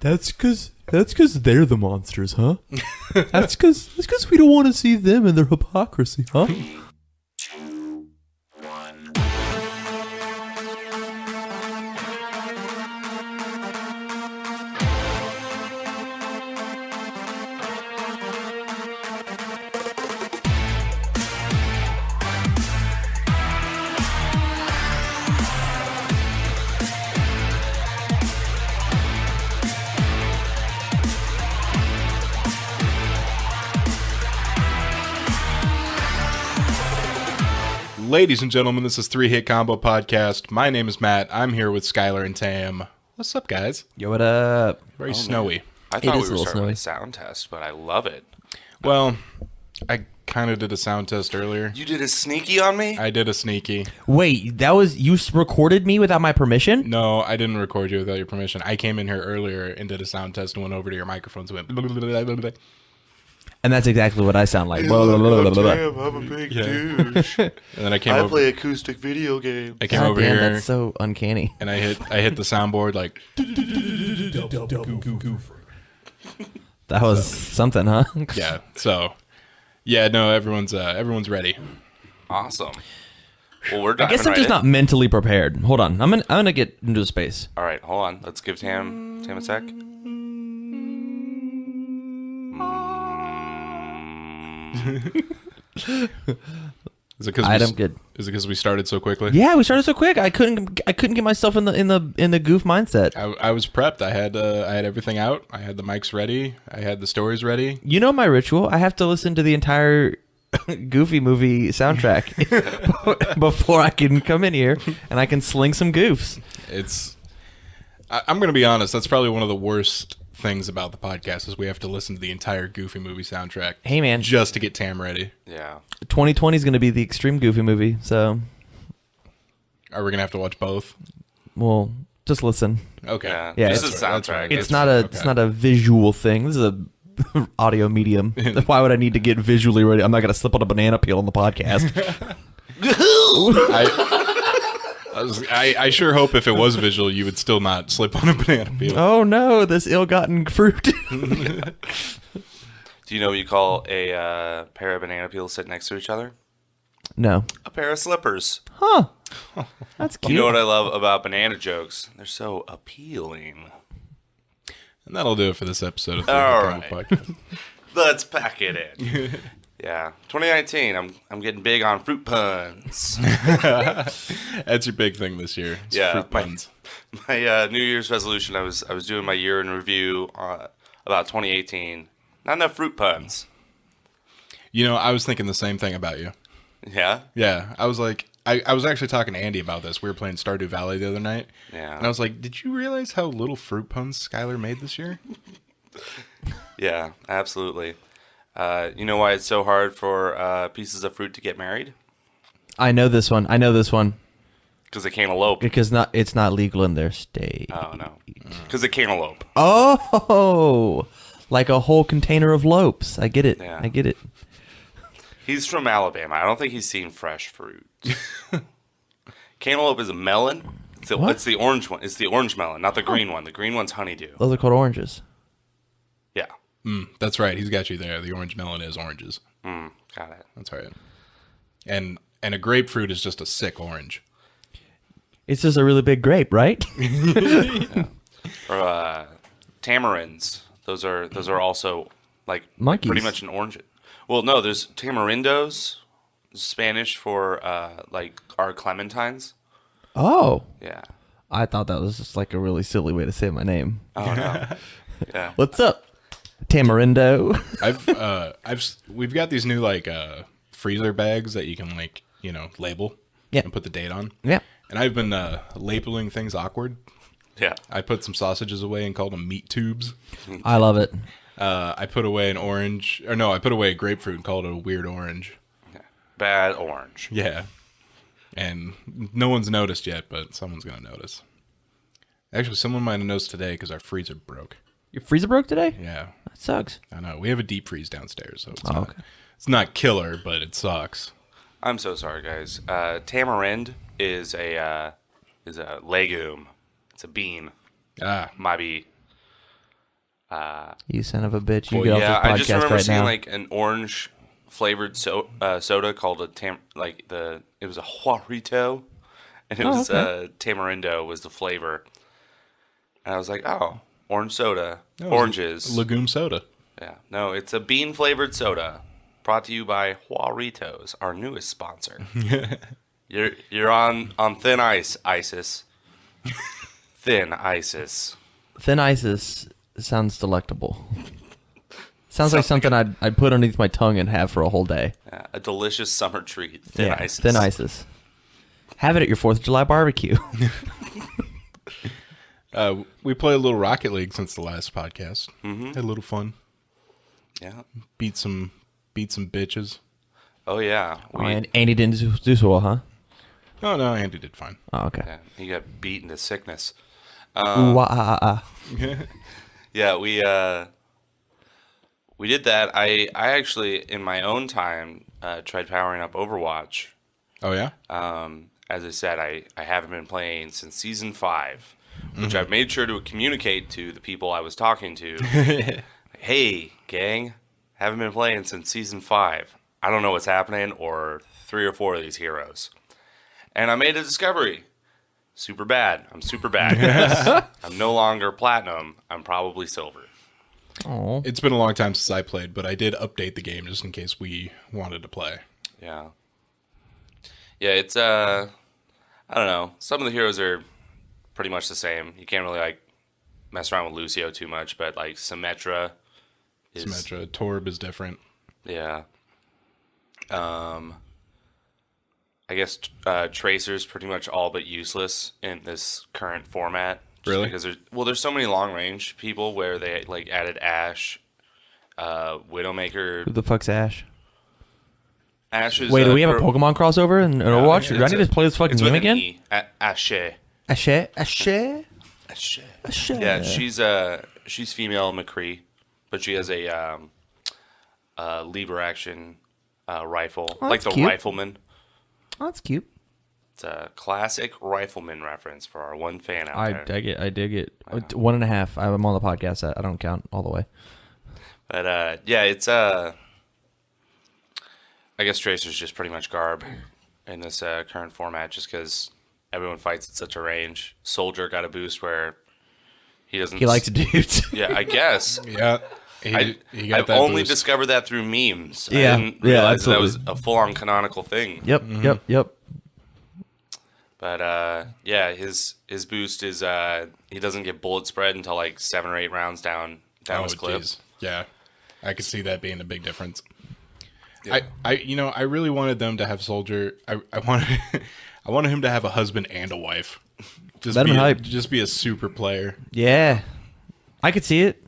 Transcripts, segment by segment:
That's because they're the monsters, huh? That's because we don't want to see them and their hypocrisy, huh? Ladies and gentlemen, this is Three Hit Combo Podcast. My name is Matt. I'm here with Skylar and Tam. What's up, guys? Yo, what up? Very snowy. I It thought is we a were little starting with snowy. a sound test, but I love it. Well, I kind of did a sound test earlier. You did a sneaky on me? I did a sneaky. Wait, that was you recorded me without my permission? No, I didn't record you without your permission. I came in here earlier and did a sound test and went over to your microphones and went... blah, blah, blah, blah, blah. And that's exactly what I sound like. Blah, blah, blah, blah, blah. Damn, I'm a big douche. And then I came I over. play acoustic video games. I came God over damn, here that's so uncanny. and I hit the soundboard like... That was something, huh? Yeah. So, yeah, no, everyone's ready. Awesome. Well, we're I diving guess I'm right just in. not mentally prepared. Hold on, I'm gonna get into the space. All right, hold on. Let's give Tam a sec. Is it because I'm good. Is it because we started so quickly? Yeah, we started so quick. I couldn't get myself in the goof mindset. I was prepped. I had everything out. I had the mics ready. I had the stories ready. You know my ritual. I have to listen to the entire Goofy movie soundtrack before I can come in here and I can sling some goofs. I'm going to be honest. That's probably one of the worst things about the podcast is we have to listen to the entire Goofy movie soundtrack. Hey, man. Just to get Tam ready. Yeah. 2020 is going to be the extreme Goofy movie, so Are we going to have to watch both? well, just listen. Okay. Yeah, This it's- is That's soundtrack. right. It's That's not a visual thing. This is a audio medium. Why would I need to get visually ready? I'm not going to slip on a banana peel on the podcast. I sure hope if it was visual, you would still not slip on a banana peel. Oh no, this ill-gotten fruit. Do you know what you call a pair of banana peels sitting next to each other? No. A pair of slippers. Huh. That's cute. You know what I love about banana jokes? They're so appealing. And that'll do it for this episode of the All Combo right. Podcast. Let's pack it in. Yeah. 2019, I'm getting big on fruit puns. That's your big thing this year. It's Yeah, fruit puns. My New Year's resolution, I was doing my year in review about 2018. Not enough fruit puns. You know, I was thinking the same thing about you. Yeah? Yeah, I was like, I was actually talking to Andy about this. We were playing Stardew Valley the other night. Yeah. And I was like, did you realize how little fruit puns Skylar made this year? Yeah, absolutely. You know why it's so hard for pieces of fruit to get married? I know this one. Because they can't elope. Because it's not legal in their state. Oh, no. Because they can't elope. Oh, like a whole container of lopes. I get it. Yeah. I get it. He's from Alabama. I don't think he's seen fresh fruit. Cantaloupe is a melon. What? It's the orange one. It's the orange melon, not the green one. The green one's honeydew. Those are called oranges. Yeah. That's right. He's got you there. The orange melon is oranges. Got it. That's right. And a grapefruit is just a sick orange. It's just a really big grape, right? Or tamarinds. Those are also like Monkeys. pretty much an orange. Well, no, there's tamarindos, Spanish for like our clementines. Oh, Yeah. I thought that was just like a really silly way to say my name. Oh no. Yeah. What's up, Tamarindo? We've got these new like freezer bags that you can like, you know, label Yeah. and put the date on. Yeah. And I've been labeling things awkward. Yeah. I put some sausages away and called them meat tubes. I love it. I put away I put away a grapefruit and called it a weird orange. Bad orange. Yeah. And no one's noticed yet, but someone's going to notice. Actually, someone might have noticed today because our freezer broke. Your freezer broke today? Yeah. That sucks. I know. We have a deep freeze downstairs, so it's, okay. it's not killer, but it sucks. I'm so sorry, guys. Tamarind is a legume. It's a bean. Ah, Might be You son of a bitch! You Boy, get Yeah, off this I just podcast remember right seeing now. like an orange flavored soda called it was a Juarito, and it was okay. tamarindo was the flavor. And I was like, oh, orange soda, That was oranges. Legume soda. Yeah, no, it's a bean flavored soda, brought to you by Juaritos, our newest sponsor. You're on thin ice, ISIS. Thin ISIS. Thin Isis sounds delectable. Sounds like something I'd put underneath my tongue and have for a whole day. Yeah, a delicious summer treat. Thin ISIS. Thin Isis. Have it at your 4th of July barbecue. We played a little Rocket League since the last podcast. Had a little fun. Yeah. Beat some bitches. Oh yeah. And Andy didn't do so well, huh? Oh no, Andy did fine. Oh, okay. Yeah, he got beaten to sickness. Ooh, Yeah, we did that. I actually, in my own time, tried powering up Overwatch. Oh yeah. As I said, I haven't been playing since season 5, which I've made sure to communicate to the people I was talking to. Hey, gang, haven't been playing since season 5. I don't know what's happening, or 3 or 4 of these heroes. And I made a discovery. Super bad. I'm super bad. I'm no longer platinum. I'm probably silver. Oh. It's been a long time since I played, but I did update the game just in case we wanted to play. Yeah. Yeah, it's I don't know. Some of the heroes are pretty much the same. You can't really like mess around with Lucio too much, but like Symmetra is Symmetra, Torb is different. yeah. I guess Tracer's pretty much all but useless in this current format. Really? Because there's so many long range people where they like added Ashe, Widowmaker. Who the fuck's Ash? Ashe is Wait, do we have a Pokemon crossover in Overwatch? Do I need to play this fucking it's game with an again? E. Ashe. Ashe? Ashe? Ashe. Ashe. Yeah, she's female McCree, but she has a lever action rifle, Oh, like that's the cute. rifleman. Oh, that's cute. It's a classic rifleman reference for our one fan out I there. dig it. 1.5. I'm on the podcast. I don't count all the way. But yeah, it's I guess Tracer's just pretty much garb in this current format, just because everyone fights at such a range. Soldier got a boost where he doesn't. He likes dudes. Yeah, I guess. Yeah. I've that only boost. discovered that through memes. Yeah, I didn't yeah, realize that was absolutely. a full-on canonical thing. Yep. But yeah, his boost is he doesn't get bullet spread until like 7 or 8 rounds down his clip. Geez. Yeah. I could see that being a big difference. Yeah. I really wanted them to have Soldier. I wanted I wanted him to have a husband and a wife. Let him hype. Just be a super player. Yeah. I could see it.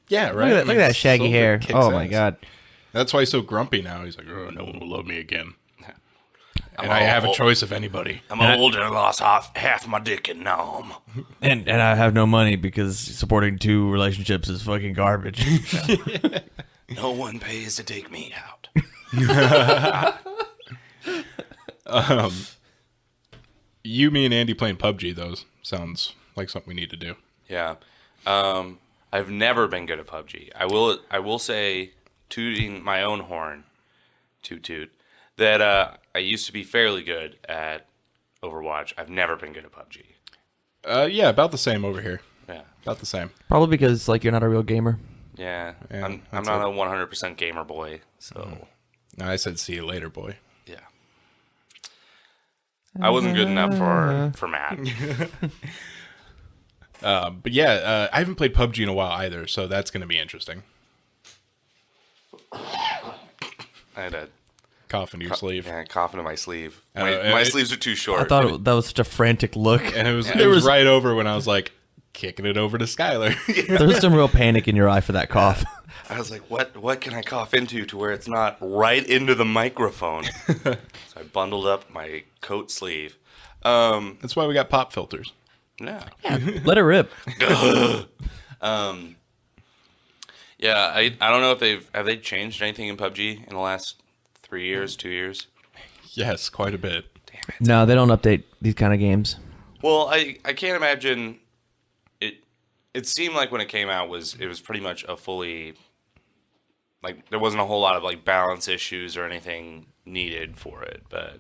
Yeah, right. Look at that shaggy Soldier hair. kicks Oh my ass. god. That's why he's so grumpy now. He's like, oh, no one will love me again. And I'm I have a old. choice of anybody. I'm old and I lost half my dick in Nom. And I have no money because supporting 2 relationships is fucking garbage. No one pays to take me out. You, me, and Andy playing PUBG, though, sounds like something we need to do. Yeah. I've never been good at PUBG. I will say, tooting my own horn, toot, that I used to be fairly good at Overwatch. I've never been good at PUBG. Yeah, about the same over here. Yeah. About the same. Probably because like you're not a real gamer. Yeah. Yeah, I'm that's not it. a 100% gamer boy, so No, I said see you later, boy. yeah. I wasn't good enough for Matt. But yeah, I haven't played PUBG in a while either, so that's going to be interesting. I had a Cough into your sleeve. cough into my sleeve. Uh, My it- sleeves are too short. I thought that was such a frantic look. And it was, Yeah. it was right over when I was like, kicking it over to Skylar. There's some real panic in your eye for that cough. I was like, what can I cough into to where it's not right into the microphone? So I bundled up my coat sleeve. That's why we got pop filters. Yeah. Let it rip. Yeah, I don't know if have they changed anything in PUBG in the last 3 years, 2 years? Yes, quite a bit. No, they don't update these kind of games. Well, I can't imagine it it seemed like when it came out it was pretty much a fully, like, there wasn't a whole lot of like balance issues or anything needed for it, but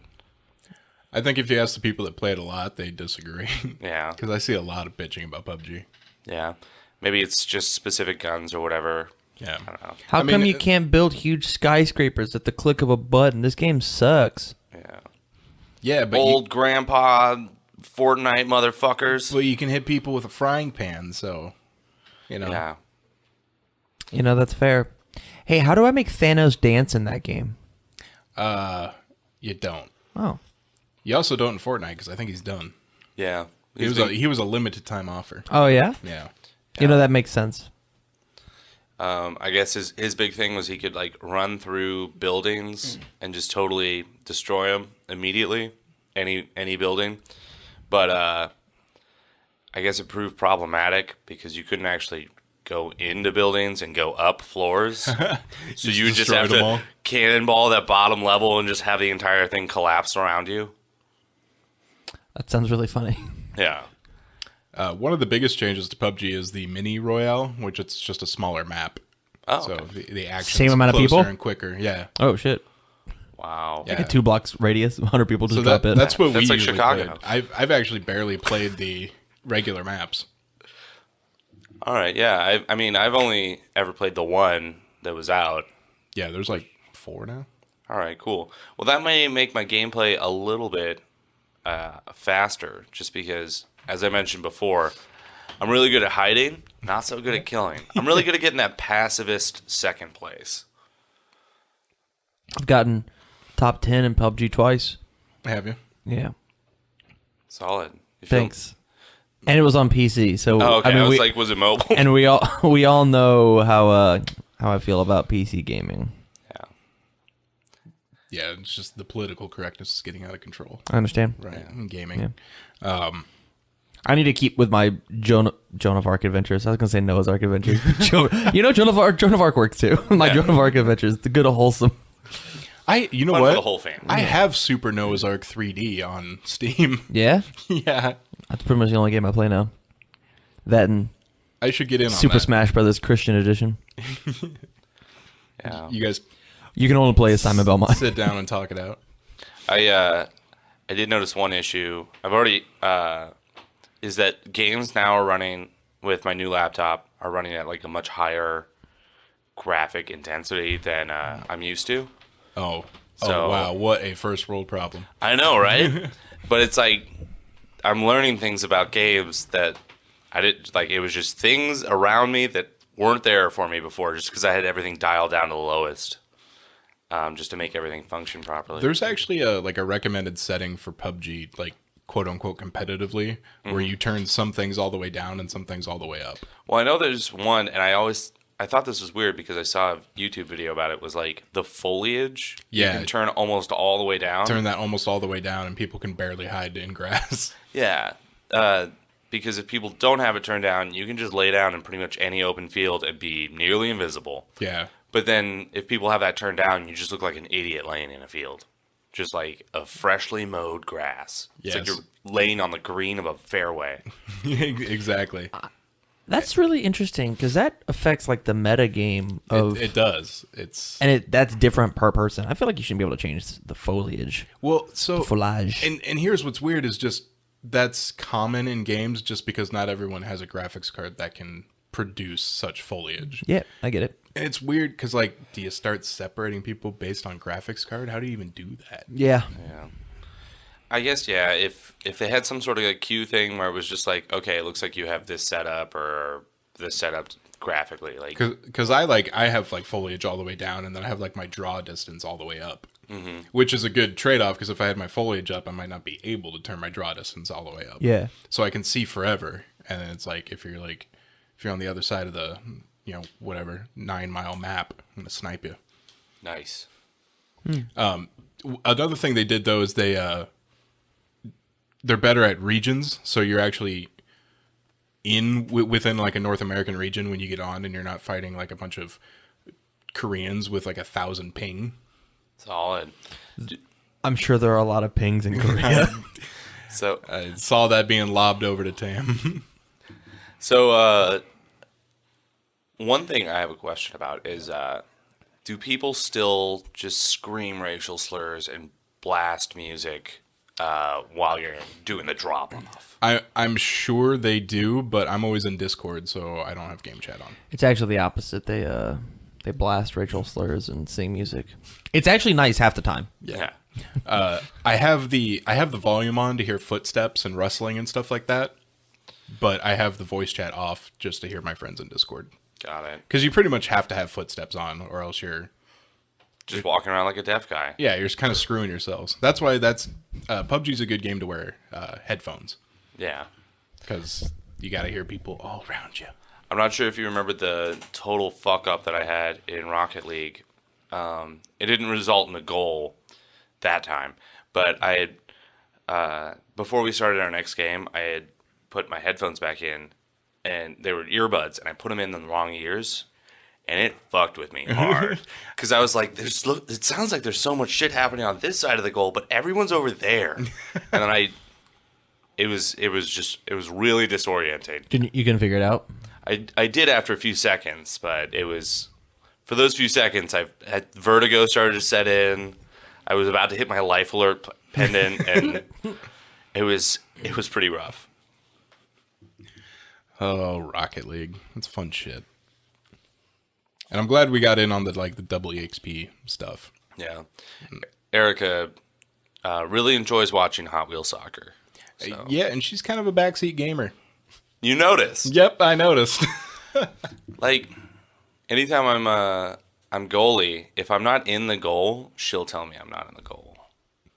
I think if you ask the people that play it a lot, they disagree. yeah, Because I see a lot of bitching about PUBG. yeah, maybe it's just specific guns or whatever. Yeah. I don't know. How I mean, come you can't build huge skyscrapers at the click of a button? This game sucks. Yeah, Yeah, but old grandpa Fortnite motherfuckers. you can hit people with a frying pan, so, Yeah, You know, that's fair. Hey, how do I make Thanos dance in that game? You don't. Oh. You also don't in Fortnite, because I think he's done. yeah. He was a limited time offer. Oh, yeah? Yeah. You know, that makes sense. I guess his big thing was he could like run through buildings and just totally destroy them immediately, any building. But I guess it proved problematic because you couldn't actually go into buildings and go up floors. So you just destroyed have them to all. cannonball that bottom level and just have the entire thing collapse around you. That sounds really funny. Yeah. One of the biggest changes to PUBG is the mini royale, which it's just a smaller map. Oh, So okay. the action Same amount of people? and quicker. Yeah. Oh, shit. Wow. Yeah. Like a 2 blocks radius, 100 people just So drop in. that's what That's we like usually Chicago. played. I've actually barely played the regular maps. All right. Yeah. I mean, I've only ever played the one that was out. Yeah, there's like 4 now. All right, cool. Well, that may make my gameplay a little bit faster, just because, as I mentioned before, I'm really good at hiding, not so good at killing. I'm really good at getting that pacifist second place. I've gotten top 10 in PUBG twice. Have you? Yeah. Solid. You feel- Thanks. And it was on PC, so Oh, okay. I mean, I was like, was it mobile? and we all know how I feel about PC gaming. Yeah. Yeah, it's just the political correctness is getting out of control. I understand. Right. In gaming. I need to keep with my Joan of Arc adventures. I was gonna say Noah's Ark adventures. You know, Joan of Arc works too. My Yeah. Joan of Arc adventures, the good, wholesome. You know Fun what? for the whole family. I have Super Noah's Ark 3D on Steam. Yeah, Yeah. that's pretty much the only game I play now. That and I should get in on Super that. Smash Brothers Christian Edition. Yeah. You guys You can only play as Simon Belmont. sit down and talk it out. I did notice one issue. I've already is that games now are running with my new laptop are running at like a much higher graphic intensity than I'm used to. Oh. So- Oh, wow. What a first world problem. I know, right? But it's like I'm learning things about games that I didn't like. It was just things around me that weren't there for me before, just because I had everything dialed down to the lowest, just to make everything function properly. There's actually a recommended setting for PUBG, like quote unquote competitively, where you turn some things all the way down and some things all the way up. Well, I know there's one, and I thought this was weird because I saw a YouTube video about it. Was like the foliage. Yeah. You can turn almost all the way down. Turn that almost all the way down and people can barely hide in grass. Yeah. Because if people don't have it turned down, you can just lay down in pretty much any open field and be nearly invisible. Yeah. But then if people have that turned down, you just look like an idiot laying in a field. Just like a freshly mowed grass. It's like Yes. you're laying on the green of a fairway. Exactly. That's really interesting because that affects like the meta game of, It does. It's and that's different per person. I feel like you shouldn't be able to change the foliage. well, so Foliage. and here's what's weird is just that's common in games just because not everyone has a graphics card that can produce such foliage. Yeah, I get it. And it's weird because like, do you start separating people based on graphics card? How do you even do that? Yeah. Yeah. I guess, yeah, if they had some sort of a queue thing where it was just like, okay, it looks like you have this setup or this setup graphically. Like, Because I have like foliage all the way down and then I have like my draw distance all the way up, which is a good trade-off because if I had my foliage up, I might not be able to turn my draw distance all the way up. Yeah. So I can see forever. And then it's like, if you're on the other side of the, whatever, 9-mile map, I'm going to snipe you. nice. Another thing they did though is they're better at regions. So you're actually within like a North American region when you get on and you're not fighting like a bunch of Koreans with like 1,000 ping. Solid. I'm sure there are a lot of pings in Korea. So, I saw that being lobbed over to Tam. So, one thing I have a question about is, do people still just scream racial slurs and blast music while you're doing the drop-off? I'm sure they do, but I'm always in Discord, so I don't have game chat on. It's actually the opposite. They blast racial slurs and sing music. It's actually nice half the time. Yeah. I have the volume on to hear footsteps and rustling and stuff like that, but I have the voice chat off just to hear my friends in Discord. Got it. Because you pretty much have to have footsteps on, or else you're Just walking around like a deaf guy. you're just kind of screwing yourselves. That's why PUBG's a good game to wear headphones, Yeah. because you got to hear people all around you. I'm not sure if you remember the total fuck up that I had in Rocket League. It didn't result in a goal that time, but I had, before we started our next game, I had put my headphones back in, and they were earbuds, and I put them in the wrong ears, and it fucked with me hard. Because I was like, it sounds like there's so much shit happening on this side of the goal, but everyone's over there. And then it was really disorienting. You can figure it out. I did after a few seconds, but it was, for those few seconds, vertigo started to set in. I was about to hit my life alert pendant, and it was pretty rough. Oh, Rocket League. That's fun shit. And I'm glad we got in on the double EXP stuff. Yeah. Erica really enjoys watching Hot Wheels Soccer. So. Yeah, and she's kind of a backseat gamer. You notice. Yep, I noticed. Like, anytime I'm goalie, if I'm not in the goal, she'll tell me I'm not in the goal,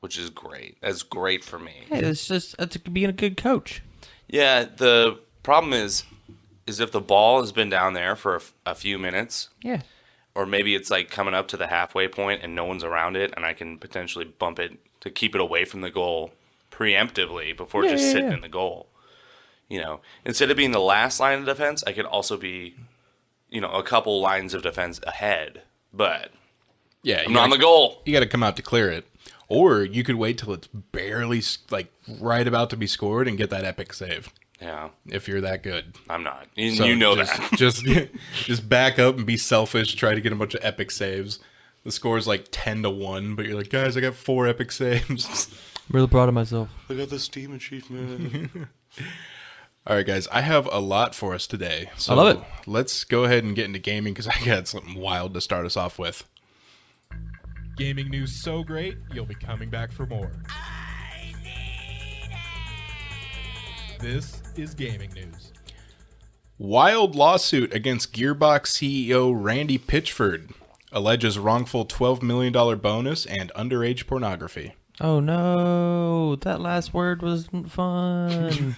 which is great. That's great for me. Hey, it's being a good coach. Yeah, the problem is if the ball has been down there for a few minutes, Yeah. or maybe it's like coming up to the halfway point and no one's around it, and I can potentially bump it to keep it away from the goal preemptively before just sitting in the goal. You know, instead of being the last line of defense, I could also be, a couple lines of defense ahead, but Yeah, I'm not on the goal. You got to come out to clear it. Or you could wait till it's barely right about to be scored and get that epic save. Yeah, If you're that good. I'm not. So You know just, that. just back up and be selfish. Try to get a bunch of epic saves. The score is 10-1, but you're like, guys, I got 4 epic saves. I'm really proud of myself. I got the Steam achievement. All right, guys, I have a lot for us today. So I love it. Let's go ahead and get into gaming because I got something wild to start us off with. Gaming news so great, you'll be coming back for more. This is gaming news. Wild lawsuit against Gearbox CEO Randy Pitchford alleges wrongful $12 million bonus and underage pornography. Oh no, that last word wasn't fun.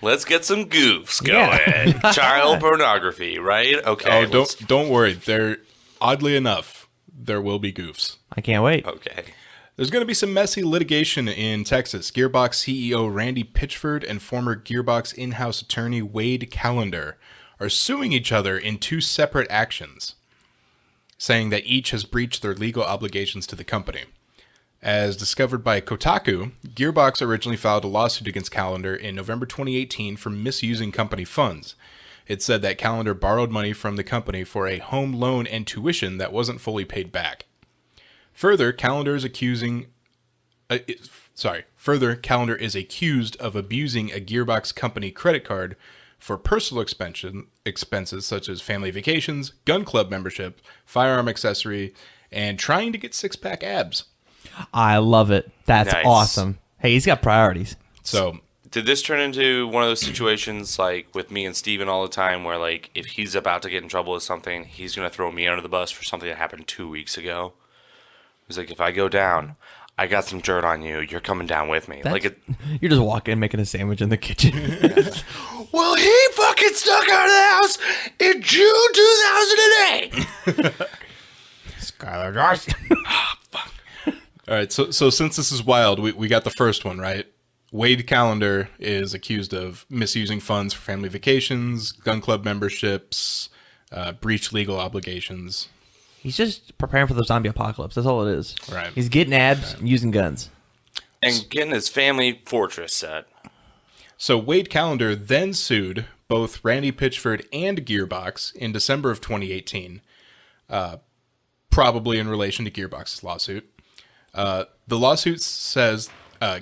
Let's get some goofs going. Child pornography, right? Okay. Oh, don't worry. Oddly enough, there will be goofs. I can't wait. Okay. There's going to be some messy litigation in Texas. Gearbox CEO Randy Pitchford and former Gearbox in-house attorney Wade Callender are suing each other in 2 separate actions, saying that each has breached their legal obligations to the company. As discovered by Kotaku, Gearbox originally filed a lawsuit against Callender in November 2018 for misusing company funds. It said that Callender borrowed money from the company for a home loan and tuition that wasn't fully paid back. Further, Callender is accused of abusing a Gearbox company credit card for personal expenses such as family vacations, gun club membership, firearm accessory, and trying to get 6-pack abs. I love it. That's Nice. awesome. Hey, he's got priorities. So, Did this turn into one of those situations like with me and Steven all the time where if he's about to get in trouble with something, he's going to throw me under the bus for something that happened 2 weeks ago? He's like, if I go down, I got some dirt on you. You're coming down with me. You're just walking and making a sandwich in the kitchen. Well, he fucking stuck out of the house in June 2008. Skylar Josh. all right. So since this is wild, we got the first one, right? Wade Callender is accused of misusing funds for family vacations, gun club memberships, breached legal obligations. He's just preparing for the zombie apocalypse. That's all it is. Right. He's getting abs and using guns. And getting his family fortress set. So Wade Callender then sued both Randy Pitchford and Gearbox in December of 2018, probably in relation to Gearbox's lawsuit. The lawsuit says,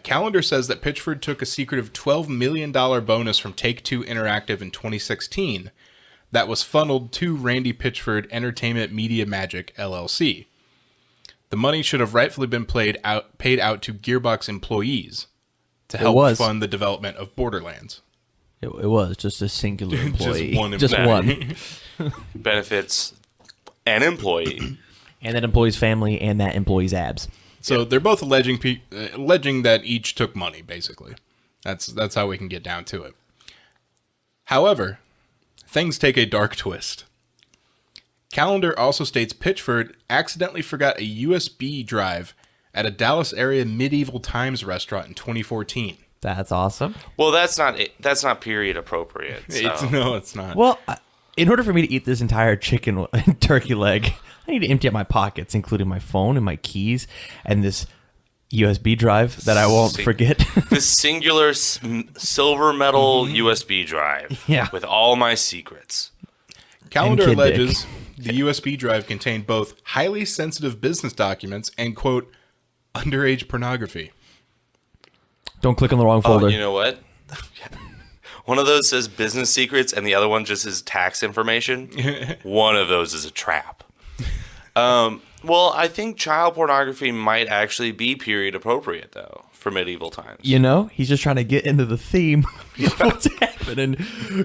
Calendar says that Pitchford took a secretive $12 million bonus from Take-Two Interactive in 2016 that was funneled to Randy Pitchford Entertainment Media Magic, LLC. The money should have rightfully been paid out to Gearbox employees to help fund the development of Borderlands. It was just a singular employee. Just one employee. Just one. Benefits an employee. And that employee's family and that employee's abs. So they're both alleging that each took money, basically. That's how we can get down to it. However, things take a dark twist. Calendar also states Pitchford accidentally forgot a USB drive at a Dallas area medieval times restaurant in 2014. That's awesome. Well, that's not period appropriate. So. It's not. Well, in order for me to eat this entire chicken and turkey leg, I need to empty out my pockets, including my phone and my keys and this USB drive that I won't forget. This singular silver metal USB drive with all my secrets. Calendar alleges the USB drive contained both highly sensitive business documents and, quote, underage pornography. Don't click on the wrong folder. Oh, you know what? One of those says business secrets and the other one just is tax information. One of those is a trap. Well, I think child pornography might actually be period appropriate, though, for medieval times. You know, he's just trying to get into the theme of what's happening.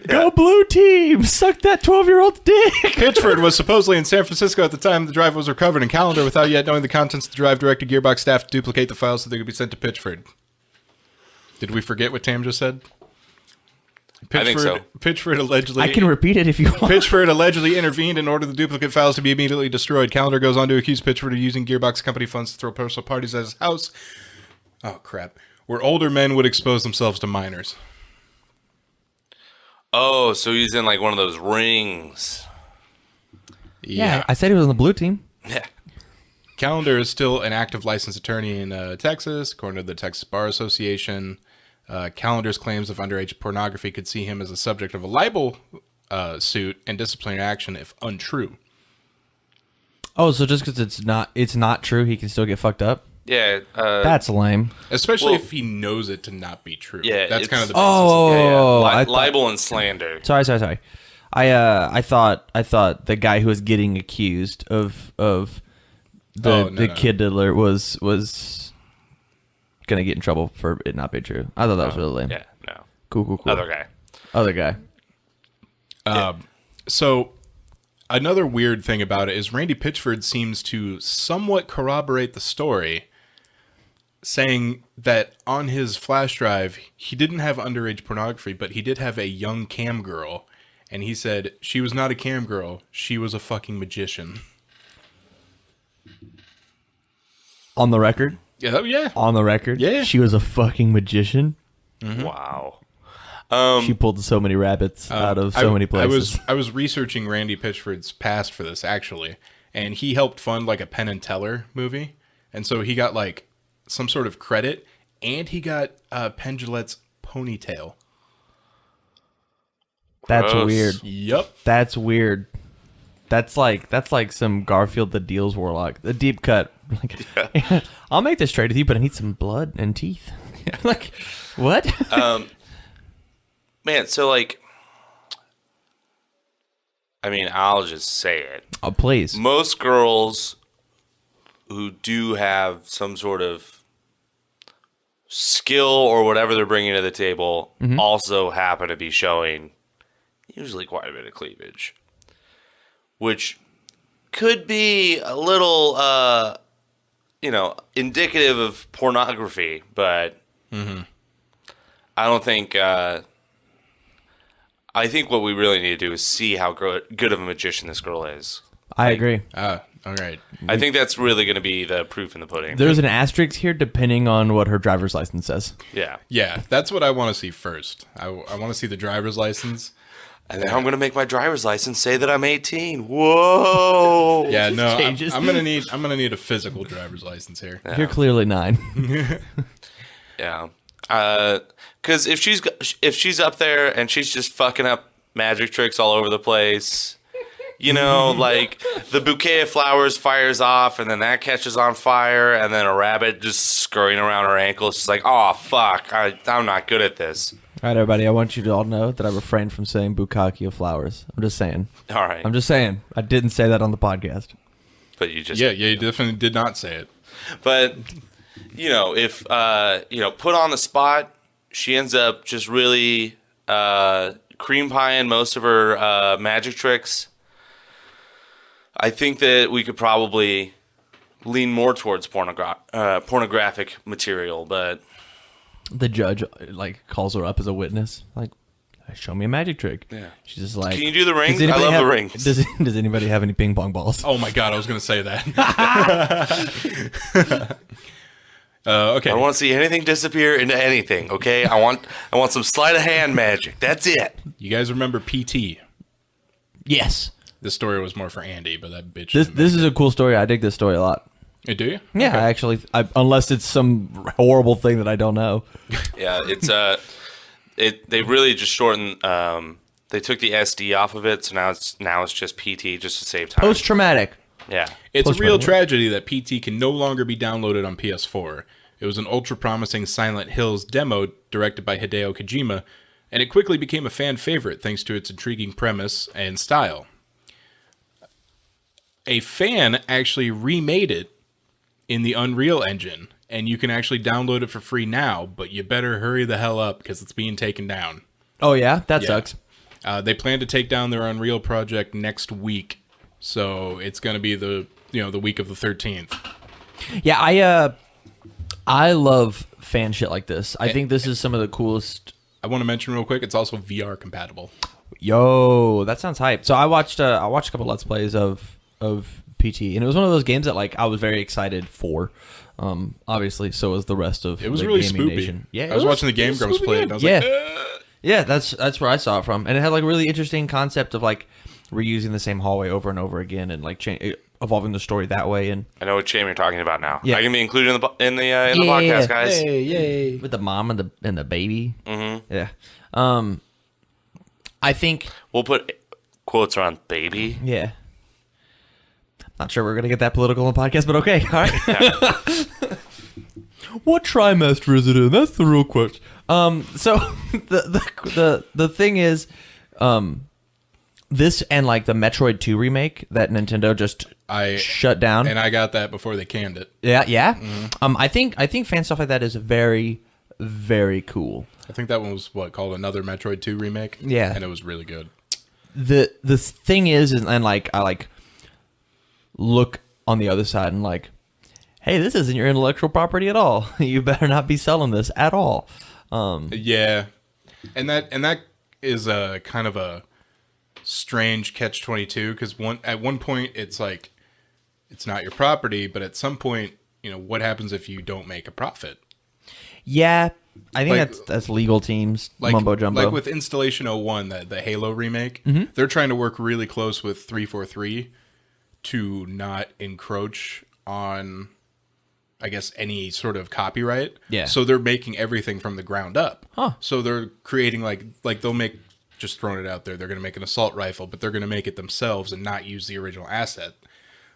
Go blue team! Suck that 12-year-old's dick! Pitchford was supposedly in San Francisco at the time the drive was recovered, and Calendar, without yet knowing the contents of the drive, directed Gearbox staff to duplicate the files so they could be sent to Pitchford. Did we forget what Tam just said? I think so. Pitchford allegedly... I can repeat it if you want. Pitchford allegedly intervened in order the duplicate files to be immediately destroyed. Calendar goes on to accuse Pitchford of using Gearbox company funds to throw personal parties at his house. Oh, crap. Where older men would expose themselves to minors. Oh, so he's in like one of those rings. Yeah, I said he was on the blue team. Yeah. Calendar is still an active licensed attorney in Texas, according to the Texas Bar Association. Calendar's claims of underage pornography could see him as a subject of a libel suit and disciplinary action if untrue. Oh, so just because it's not true, he can still get fucked up? Yeah. That's lame. Especially if he knows it to not be true. Yeah, that's kind of the basis. Oh, libel and slander. Sorry. I thought the guy who was getting accused of the kid diddler was gonna get in trouble for it not being true. I thought that was really lame. Yeah, no. Cool. Other guy. So another weird thing about it is Randy Pitchford seems to somewhat corroborate the story, saying that on his flash drive, he didn't have underage pornography, but he did have a young cam girl. And he said she was not a cam girl. She was a fucking magician. On the record? Yeah. On the record? Yeah. She was a fucking magician. Mm-hmm. Wow. She pulled so many rabbits out of so many places. I was researching Randy Pitchford's past for this, actually. And he helped fund like a Penn and Teller movie. And so he got like some sort of credit. And he got Penn Jillette's ponytail. That's Gross. weird. Yep. That's weird. That's like some Garfield the Deals Warlock. The deep cut. Like, I'll make this trade with you, but I need some blood and teeth. Like, what? Man, so like, I mean, I'll just say it. Oh, please. Most girls who do have some sort of skill or whatever they're bringing to the table also happen to be showing usually quite a bit of cleavage, which could be a little, indicative of pornography, but I don't think, I think what we really need to do is see how good of a magician this girl is. I agree. All right. I think that's really going to be the proof in the pudding. There's an asterisk here depending on what her driver's license says. Yeah. Yeah, that's what I want to see first. I want to see the driver's license. And then I'm going to make my driver's license say that I'm 18. Whoa. Yeah, no, changes. I'm gonna need a physical driver's license here. You're clearly 9. Yeah. Because if she's up there and she's just fucking up magic tricks all over the place. You know, like the bouquet of flowers fires off, and then that catches on fire, and then a rabbit just scurrying around her ankles. It's like, oh, fuck, I'm not good at this. All right, everybody, I want you to all know that I refrained from saying bukkake of flowers. I'm just saying. All right. I'm just saying. I didn't say that on the podcast. But you just... Yeah, you definitely did not say it. But, you know, if, put on the spot, she ends up just really cream pieing most of her magic tricks. I think that we could probably lean more towards pornographic material, but... The judge, calls her up as a witness. Like, show me a magic trick. Yeah. She's just like... Can you do the rings? I love the rings. Does anybody have any ping pong balls? Oh my god, I was going to say that. Okay. I don't want to see anything disappear into anything, okay? I want some sleight of hand magic. That's it. You guys remember PT? Yes. This story was more for Andy, but that bitch... This is a cool story. I dig this story a lot. Hey, do you? Yeah, Okay. I actually... unless it's some horrible thing that I don't know. Yeah, it's they really just shortened. They took the SD off of it, so now it's just PT just to save time. Post-traumatic. Yeah, It's a Post real Runner. tragedy that PT can no longer be downloaded on PS4. It was an ultra-promising Silent Hills demo directed by Hideo Kojima, and it quickly became a fan favorite thanks to its intriguing premise and style. A fan actually remade it in the Unreal Engine, and you can actually download it for free now, but you better hurry the hell up because it's being taken down. Oh, yeah? That Yeah. sucks. They plan to take down their Unreal project next week, so it's going to be the week of the 13th. Yeah, I love fan shit like this. I think this is some of the coolest... I want to mention real quick, it's also VR compatible. Yo, that sounds hype. So I watched a couple Let's Plays of PT, and it was one of those games that I was very excited for. Obviously, so was the rest of It was the really gaming spoopy. nation. Yeah, I was watching the Game Grumps play it, and I was like, yeah, that's where I saw it from, and it had a really interesting concept of reusing the same hallway over and over again, and evolving the story that way. And I know what shame you're talking about now. Yeah. I can be included in the podcast, guys. hey, yay. with the mom and the baby. Mm-hmm. Yeah. I think. We'll put quotes around baby. Yeah. Not sure we're gonna get that political on the podcast, but okay. All right. What trimester is it in? That's the real question. So the thing is, this and the Metroid 2 remake that Nintendo just shut down. And I got that before they canned it. Yeah. I think fan stuff like that is very, very cool. I think that one was called another Metroid 2 remake. Yeah. And it was really good. The thing is I look on the other side and hey, this isn't your intellectual property at all. You better not be selling this at all. Yeah. And that is a kind of a strange catch-22 because at one point it's it's not your property, but at some point, what happens if you don't make a profit? Yeah, I think that's legal teams mumbo jumbo. Like with Installation 01, the Halo remake, they're trying to work really close with 343 to not encroach on, I guess, any sort of copyright. Yeah. So they're making everything from the ground up. Huh. So they're creating they'll make, just throwing it out there, they're going to make an assault rifle, but they're going to make it themselves and not use the original asset.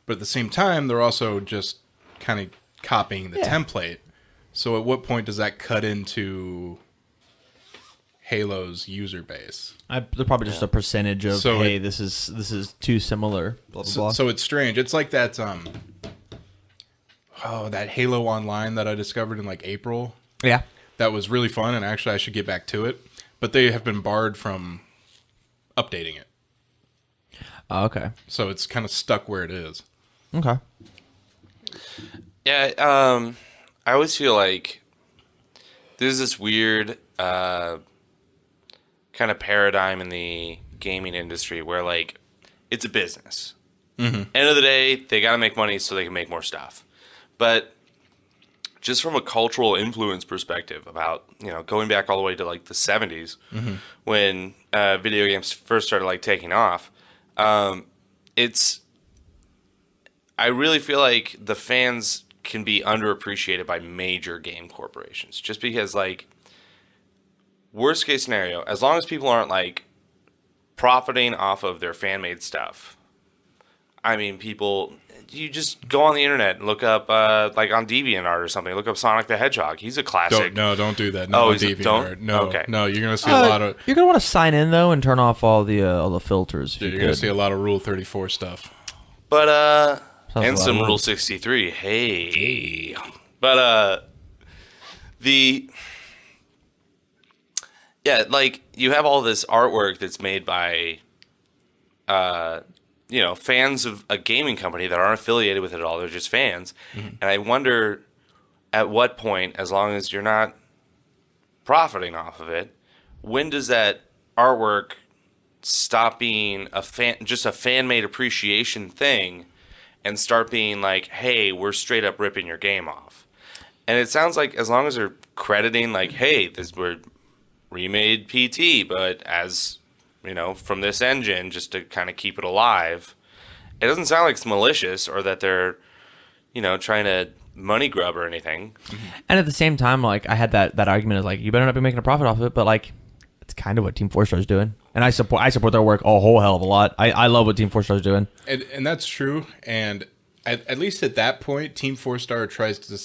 But at the same time, they're also just kind of copying the template. So at what point does that cut into Halo's user base? They're probably just a percentage of So hey, this is too similar. Blah blah blah. So it's strange. It's like that that Halo Online that I discovered in April. Yeah. That was really fun, and actually I should get back to it. But they have been barred from updating it. Oh, okay. So it's kind of stuck where it is. Okay. Yeah, I always feel like there's this weird kind of paradigm in the gaming industry where it's a business. Mm-hmm. End of the day, they got to make money so they can make more stuff. But just from a cultural influence perspective about, going back all the way to the 70s when video games first started taking off, I really feel like the fans can be underappreciated by major game corporations just because worst case scenario, as long as people aren't profiting off of their fan made stuff. I mean, people, you just go on the internet and look up, like on DeviantArt or something, look up Sonic the Hedgehog. He's a classic. Don't do that. No, DeviantArt. No, okay. No, you're gonna see a lot of. You're gonna want to sign in though and turn off all the filters. You're gonna see a lot of Rule 34 stuff. But Sounds and a lot some of Rule 63. Hey. But yeah, like you have all this artwork that's made by fans of a gaming company that aren't affiliated with it at all. They're just fans. Mm-hmm. And I wonder at what point, as long as you're not profiting off of it, when does that artwork stop being just a fan-made appreciation thing and start being like, hey, we're straight up ripping your game off? And it sounds like as long as they're crediting like, hey, we're remade PT, but as from this engine, just to kind of keep it alive. It doesn't sound like it's malicious or that they're, trying to money grub or anything. And at the same time, like I had that argument is like, you better not be making a profit off of it, but like it's kind of what Team 4 Star is doing, and I support their work a whole hell of a lot. I love what Team 4 Star is doing, and that's true. And at least at that point, Team 4 Star tries to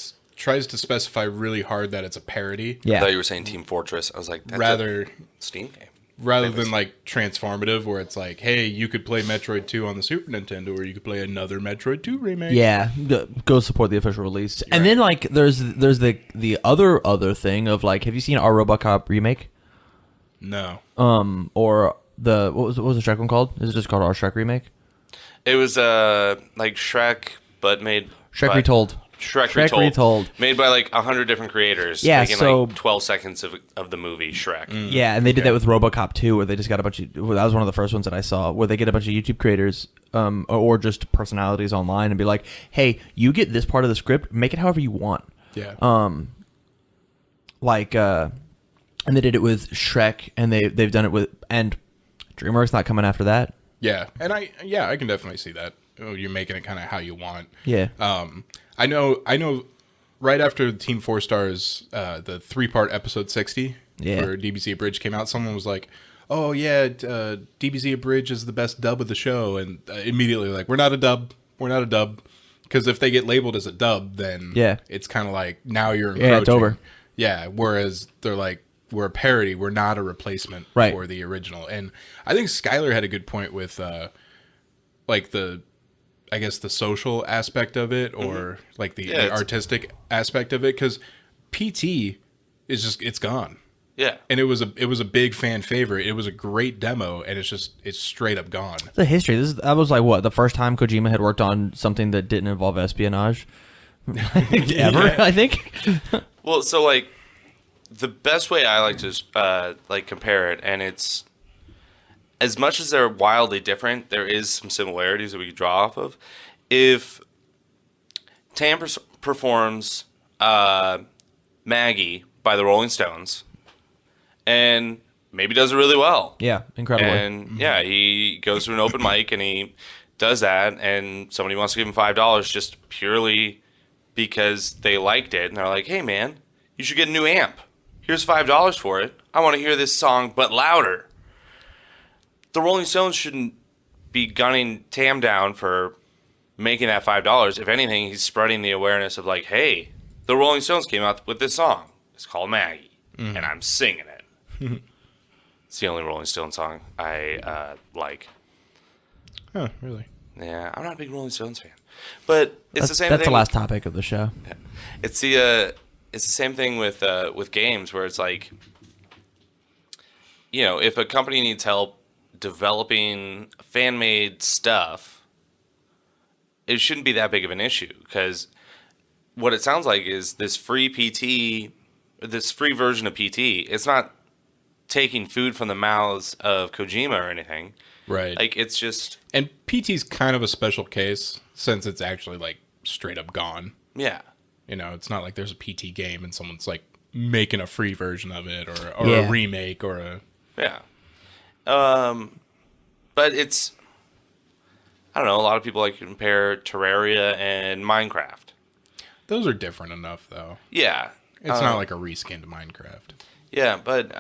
specify really hard that it's a parody. Yeah, I thought you were saying Team Fortress. I was like, that's rather a Steam game. Rather than like transformative, where it's like, hey, you could play Metroid 2 on the Super Nintendo, or you could play another Metroid 2 remake. Yeah, go support the official release. And then like there's the other thing of like, have you seen our RoboCop remake? No. Or what was the Shrek one called? Is it just called our Shrek remake? It was like Shrek, but made Shrek Retold. Shrek Retold. Made by like 100 different creators. Yeah, making so like 12 seconds of the movie Shrek. Yeah, and they did that with RoboCop 2, where they just got a bunch of. Well, that was one of the first ones that I saw, where they get a bunch of YouTube creators, or just personalities online, and be like, "Hey, you get this part of the script, make it however you want." Yeah. And they did it with Shrek, and they've done it with and DreamWorks not coming after that. Yeah, and I can definitely see that. Oh, you're making it kind of how you want. Yeah. I know. Right after Team 4 Stars, the 3-part episode 60 for DBZ Abridged came out, someone was like, "Oh yeah, DBZ Abridged is the best dub of the show," and immediately like, "We're not a dub. We're not a dub." Because if they get labeled as a dub, then it's kind of like now you're encroaching. Yeah, it's over. Yeah, whereas they're like, we're a parody. We're not a replacement for the original. And I think Skylar had a good point with like the social aspect of it, or like the artistic aspect of it, because PT is just, it's gone. Yeah. And it was a big fan favorite. It was a great demo, and it's straight up gone. The history. That was like what, the first time Kojima had worked on something that didn't involve espionage ever, I think. Well, so like the best way I like to like compare it, and it's as much as they're wildly different, there is some similarities that we could draw off of. If Tam performs Maggie by the Rolling Stones, and maybe does it really well. Yeah, incredible. And he goes to an open mic and he does that, and somebody wants to give him $5 just purely because they liked it, and they're like, "Hey man, you should get a new amp. Here's $5 for it. I want to hear this song, but louder." The Rolling Stones shouldn't be gunning Tam down for making that $5. If anything, he's spreading the awareness of like, hey, the Rolling Stones came out with this song. It's called Maggie, and I'm singing it. It's the only Rolling Stones song I like. Oh, really? Yeah, I'm not a big Rolling Stones fan, but it's the same thing. That's the last topic of the show. It's the same thing with games, where it's like, if a company needs help developing fan-made stuff, it shouldn't be that big of an issue, because what it sounds like is this free version of PT, it's not taking food from the mouths of Kojima or anything. Right. Like, it's just... And PT's kind of a special case, since it's actually, like, straight up gone. Yeah. It's not like there's a PT game and someone's, like, making a free version of it, or a remake, or a... Yeah. But it's... I don't know, a lot of people like to compare Terraria and Minecraft. Those are different enough, though. Yeah. It's not like a reskin to Minecraft. Yeah, but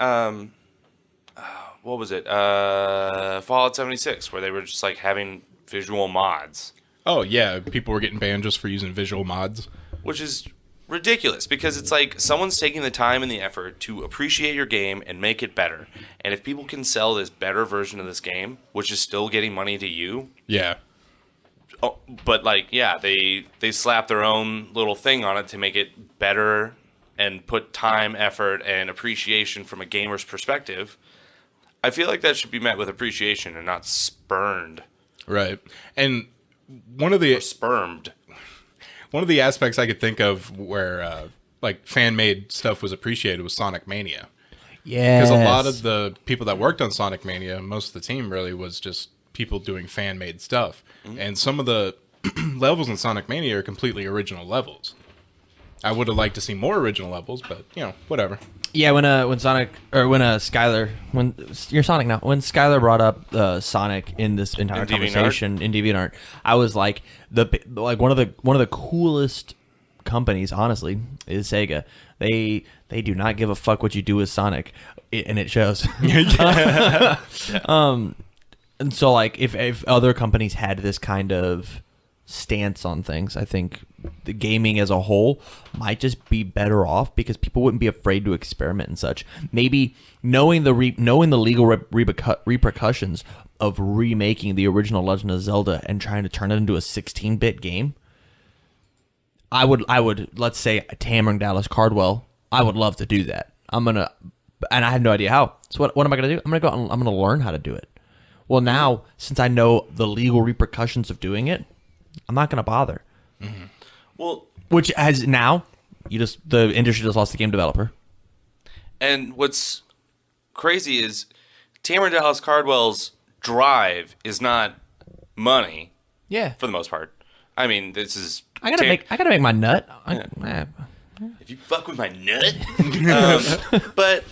what was it? Fallout 76, where they were just like having visual mods, Oh yeah, people were getting banned just for using visual mods. which is ridiculous because it's like someone's taking the time and the effort to appreciate your game and make it better. And if people can sell this better version of this game, which is still getting money to you, Yeah. oh, but like, yeah, they slap their own little thing on it to make it better and put time, effort, and appreciation from a gamer's perspective. I feel like that should be met with appreciation and not spurned Right. And one of the or spermed. aspects I could think of where like fan made stuff was appreciated was Sonic Mania. Yeah. Because a lot of the people that worked on Sonic Mania, most of the team really was just people doing fan made stuff. And some of the levels in Sonic Mania are completely original levels. I would have liked to see more original levels, but whatever. Yeah, when Skylar, when you're Sonic now, when Skylar brought up Sonic in this entire In DeviantArt? conversation in DeviantArt, I was like one of the coolest companies, honestly, is Sega. They do not give a fuck what you do with Sonic, and it shows. And so like if other companies had this kind of stance on things, I think the gaming as a whole might just be better off because people wouldn't be afraid to experiment and such. Maybe knowing the legal repercussions of remaking the original Legend of Zelda and trying to turn it into a 16-bit game, I would let's say Tamron Dallas Cardwell, I would love to do that. And I have no idea how. So what am I gonna do? I'm gonna learn how to do it. Well, now since I know the legal repercussions of doing it, I'm not gonna bother. Well, Which has now, the industry just lost the game developer. and what's crazy is Tamron Dallas Cardwell's drive is not money Yeah, for the most part. I mean, this is I gotta make my nut. if you fuck with my nut. But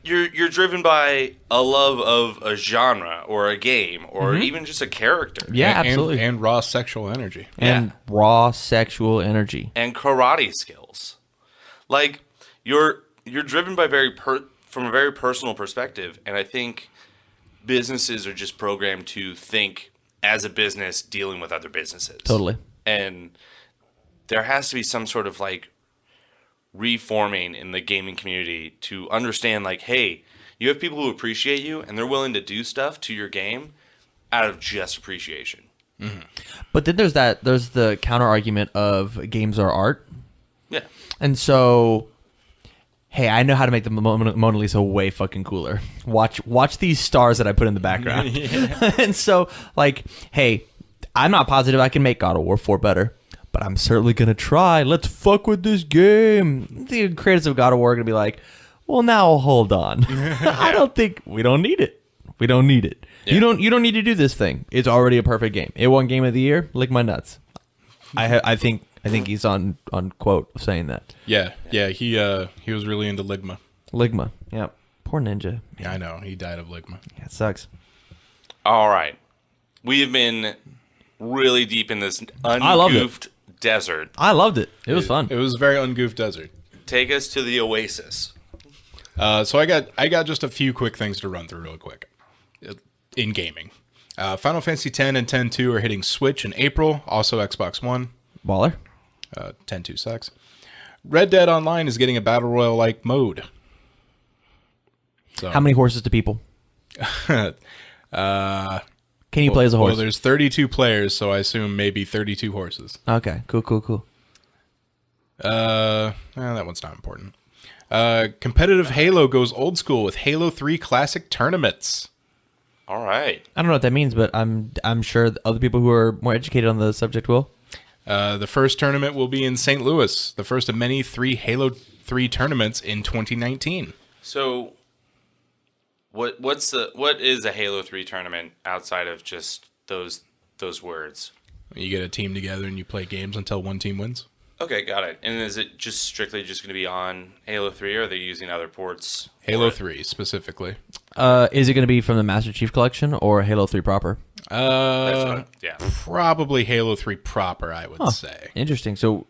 you're driven by a love of a genre or a game or even just a character. Yeah, And- absolutely. And raw sexual energy. And raw sexual energy. And karate skills. Like you're driven by from a very personal perspective, and I think businesses are just programmed to think as a business dealing with other businesses. Totally. And there has to be some sort of like reforming in the gaming community to understand like, hey, you have people who appreciate you and they're willing to do stuff to your game out of just appreciation. But then there's the counter argument of games are art. Yeah. And so, hey, I know how to make the Mona Lisa way fucking cooler. Watch these stars that I put in the background. And so, like, hey, I'm not positive I can make God of War 4 better, but I'm certainly going to try. Let's fuck with this game. The creators of God of War are going to be like, well, now hold on. We don't need it. We don't need it. Yeah. You don't need to do this thing. It's already a perfect game. It won Game of the Year. Lick my nuts. I think he's on quote saying that. Yeah. He was really into Ligma. Ligma. Yeah. Poor Ninja. Yeah, I know. He died of Ligma. Yeah, it sucks. All right. We have been really deep in this loved it. ungoofed desert. I loved it. It was fun. It was a very ungoofed desert. Take us to the oasis. So I got just a few quick things to run through real quick in gaming. Final Fantasy X and X-2 are hitting Switch in April, also Xbox One. Baller. X-2 sucks. Red Dead Online is getting a Battle Royale-like mode. So, How many horses to people? Can you play as a horse? Well, there's 32 players, so I assume maybe 32 horses. Okay. Cool. That one's not important. Competitive Halo goes old school with Halo 3 Classic tournaments. All right. I don't know what that means, but I'm sure the other people who are more educated on the subject will. The first tournament will be in St. Louis, the first of many Halo 3 tournaments in 2019. So what is a Halo 3 tournament outside of just those words? You get a team together and you play games until one team wins. Okay, got it. And is it just strictly just going to be on Halo 3, or are they using other ports? Halo 3 specifically. Is it going to be from the Master Chief Collection or Halo 3 proper? Yeah. Probably Halo 3 proper, I would say. Interesting. So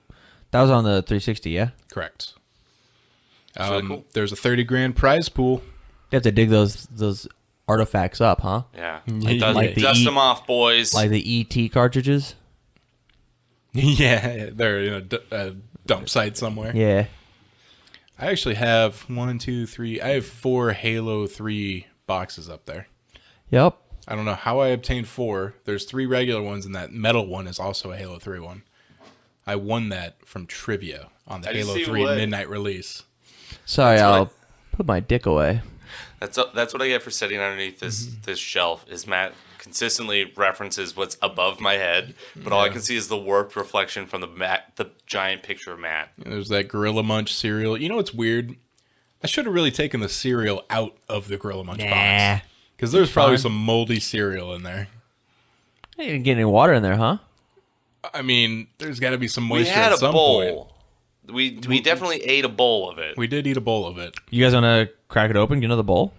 that was on the 360, yeah? Correct. That's really cool. There's a $30,000 prize pool. You have to dig those artifacts up, huh? Yeah. Like the Dust them off, boys. Like the ET cartridges. Yeah, they're in a dump site somewhere. Yeah. I actually have 1, 2, 3. I have 4 Halo 3 boxes up there. Yep. I don't know how I obtained 4. There's 3 regular ones, and that metal one is also a Halo 3 one. I won that from trivia on the Halo 3 midnight release. Sorry, I'll put my dick away. That's what I get for sitting underneath this shelf. Is Matt consistently references what's above my head, but all I can see is the warped reflection from the giant picture of Matt. There's that Gorilla Munch cereal. You know what's weird? I should have really taken the cereal out of the Gorilla Munch box. Because there's probably some moldy cereal in there. Hey, you didn't get any water in there, huh? I mean, there's got to be some We moisture had at a some bowl. point. We definitely ate a bowl of it. We did eat a bowl of it. You guys want to crack it open, get another bowl?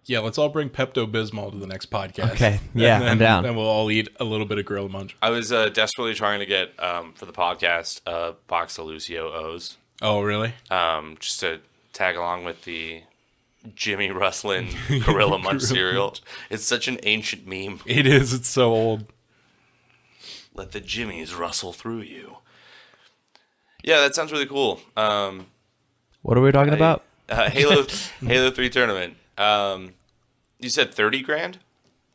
Yeah, let's all bring Pepto-Bismol to the next podcast. Okay, yeah, I'm down. Then we'll all eat a little bit of Gorilla Munch. I was desperately trying to get for the podcast a box of Lucio O's, Oh, really? just to tag along with the Jimmy Rustlin Gorilla Munch cereal. It's such an ancient meme. It is. It's so old. Let the Jimmies rustle through you. Yeah, that sounds really cool. What are we talking about? Halo 3 tournament. You said 30 grand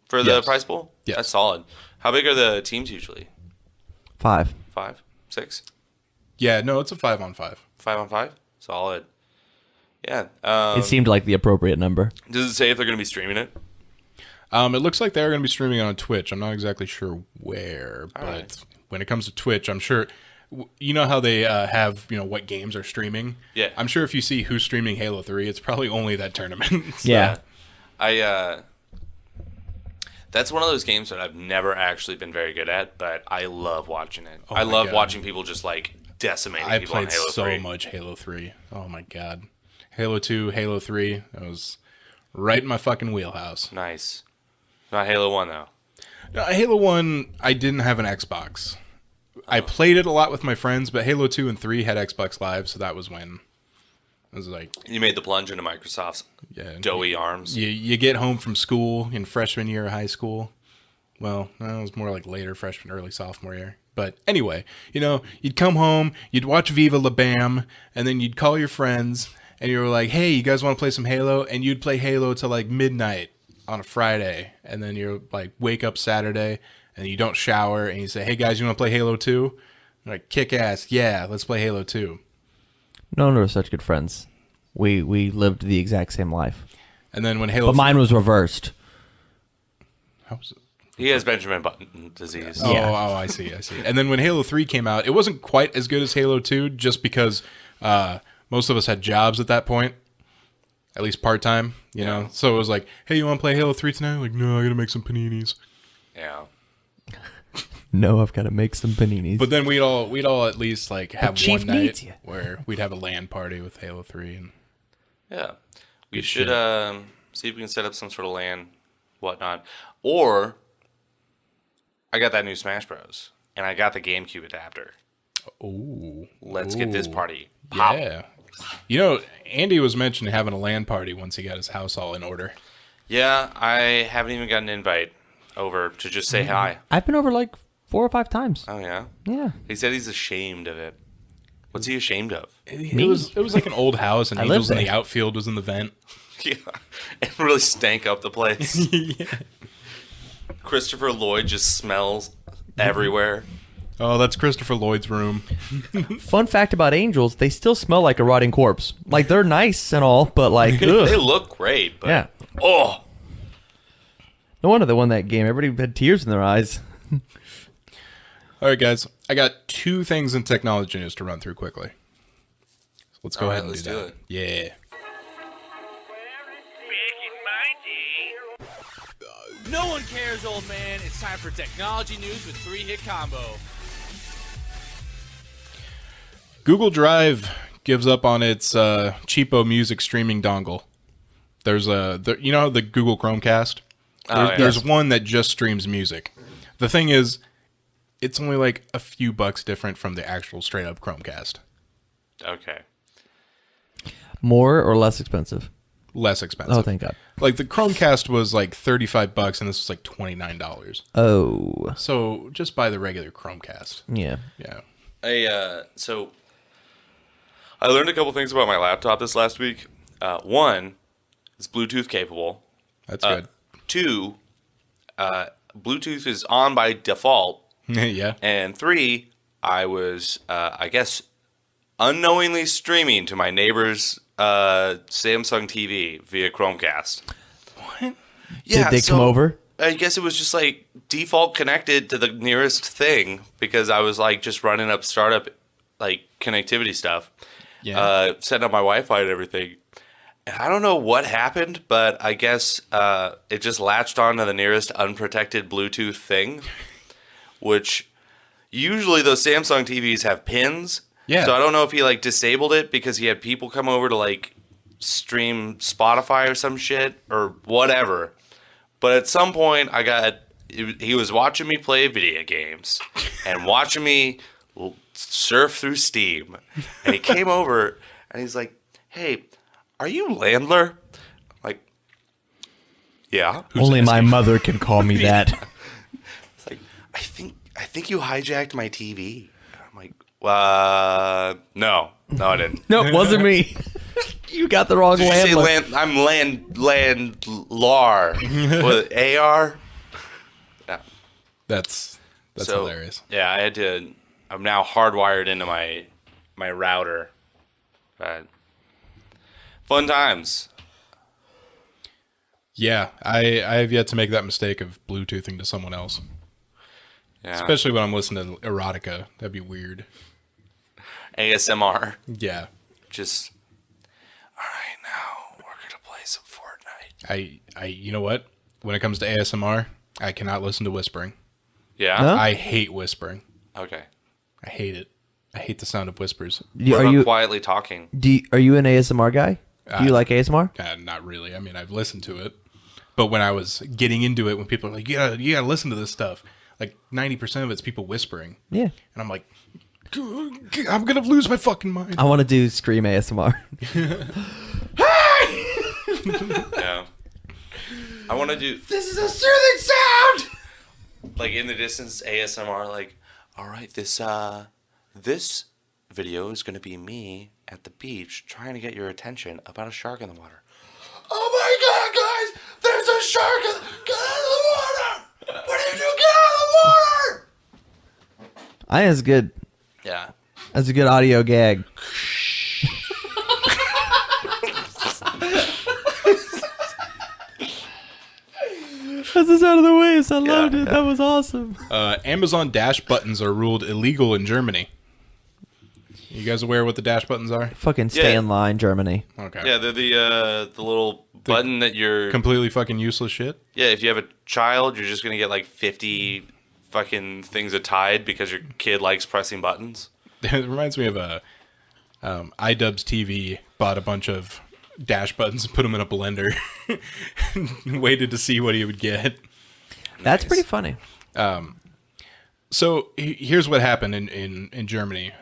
for the prize pool? Yes. That's solid. How big are the teams usually? 5. 5? 6? Yeah, no, it's a 5-on-5. 5 on 5? Solid. Yeah. It seemed like the appropriate number. Does it say if they're going to be streaming it? It looks like they're going to be streaming it on Twitch. I'm not exactly sure where, but right. when it comes to Twitch, I'm sure. You know how they have, what games are streaming? Yeah. I'm sure if you see who's streaming Halo 3, it's probably only that tournament. So, Yeah. That's one of those games that I've never actually been very good at, but I love watching it. Oh I my love God. watching people just like decimating I people on played Halo so 3. much Halo 3. Oh my God. Halo 2, Halo 3. That was right in my fucking wheelhouse. Nice. Not Halo 1 though. No, Halo 1, I didn't have an Xbox. I played it a lot with my friends, but Halo 2 and 3 had Xbox Live, so that was when it was like, You made the plunge into Microsoft's doughy arms. you get home from school in freshman year of high school. Well, it was more like later freshman, early sophomore year. But anyway, you'd come home, you'd watch Viva La Bam, and then you'd call your friends, and you were like, hey, you guys want to play some Halo? And you'd play Halo till like midnight on a Friday, and then you're like, wake up Saturday, and you don't shower, and you say, hey guys, you want to play Halo 2? They're like, kick ass, yeah, let's play Halo 2. No wonder we're such good friends. We lived the exact same life. And then when Halo But mine was reversed. How was it? He has Benjamin Button disease. Oh, I see. And then when Halo 3 came out, it wasn't quite as good as Halo 2 just because most of us had jobs at that point, at least part-time, you know? So it was like, hey, you want to play Halo 3 tonight? Like, no, I got to make some paninis. Yeah. No, I've got to make some paninis. But then we'd all at least like have Chief one night needs you. where we'd have a LAN party with Halo 3. And Yeah. We Good should shit. see if we can set up some sort of LAN, whatnot. Or I got that new Smash Bros. And I got the GameCube adapter. ooh, Let's get this party pop. yeah. Andy was mentioning having a LAN party once he got his house all in order. Yeah, I haven't even got an invite over to just say hi. I've been over like 4 or 5 times. Oh yeah. Yeah. He said he's ashamed of it. What's he ashamed of? It was like an old house, and I Angels in lived the there. outfield was in the vent. Yeah, and really stank up the place. Christopher Lloyd just smells everywhere. Oh, that's Christopher Lloyd's room. Fun fact about angels, they still smell like a rotting corpse. Like, they're nice and all, but like, They ugh. look great, but Yeah. oh, No wonder they won that game. Everybody had tears in their eyes. All right, guys. I got 2 things in technology news to run through quickly. So let's go All ahead right, and let's do do that. it. Yeah. No one cares, old man. It's time for technology news with 3-hit combo. Google Drive gives up on its cheapo music streaming dongle. There's the Google Chromecast? There's one that just streams music. The thing is, it's only like a few bucks different from the actual straight up Chromecast. okay. More or less expensive? less expensive. Oh, thank God. Like the Chromecast was like $35 and this was like $29. Oh, So just buy the regular Chromecast. yeah. Yeah. So I learned a couple things about my laptop this last week. One, it's Bluetooth capable. That's good. 2, Bluetooth is on by default. Yeah. And 3, I was, I guess, unknowingly streaming to my neighbor's Samsung TV via Chromecast. What? Yeah, Did they come over? I guess it was just like default connected to the nearest thing because I was like just running up startup like connectivity stuff. Yeah. Setting up my Wi-Fi and everything. And I don't know what happened, but I guess it just latched on to the nearest unprotected Bluetooth thing, which usually those Samsung TVs have pins. Yeah. So I don't know if he like disabled it because he had people come over to like stream Spotify or some shit or whatever. But at some point he was watching me play video games and watching me surf through Steam. And he came over and he's like, "Hey, are you Landler?" I'm like, "Yeah." Only my mother can call me that. It's like, I think you hijacked my TV. I'm like, no, I didn't. No, it wasn't me. You got the wrong Did you say landlord. I'm Landlar with AR? Yeah. That's hilarious. Yeah, I'm now hardwired into my router. But fun times. Yeah, I have yet to make that mistake of Bluetoothing to someone else. Yeah. Especially when I'm listening to erotica. That'd be weird. ASMR. Yeah. Just, all right, now we're going to play some Fortnite. I you know what? When it comes to ASMR, I cannot listen to whispering. Yeah? Huh? I hate whispering. Okay. I hate it. I hate the sound of whispers. What about quietly talking? Are you an ASMR guy? Do you like ASMR? Not really. I mean, I've listened to it. But when I was getting into it, when people are like, you gotta listen to this stuff, like 90% of it's people whispering. Yeah. And I'm like, I'm going to lose my fucking mind. I want to do scream ASMR. Yeah. I want to do, This is a soothing sound. like, in the distance, ASMR, like, all right, this video is going to be me at the beach trying to get your attention about a shark in the water. Oh my God, guys! There's a shark in Get out of the water! What did you do? Get out of the water! I think it's good. Yeah. That's a good audio gag. That's the sound of the waves. I loved it. That was awesome. Amazon dash buttons are ruled illegal in Germany. You guys aware what the dash buttons are? Fucking stay Yeah. in line, Germany. Okay. Yeah, they're the little button that you're... Completely fucking useless shit. Yeah, if you have a child, you're just going to get like 50 fucking things of Tide because your kid likes pressing buttons. It reminds me of iDubbbz TV bought a bunch of dash buttons and put them in a blender and waited to see what he would get. That's Nice. pretty funny. So here's what happened in Germany.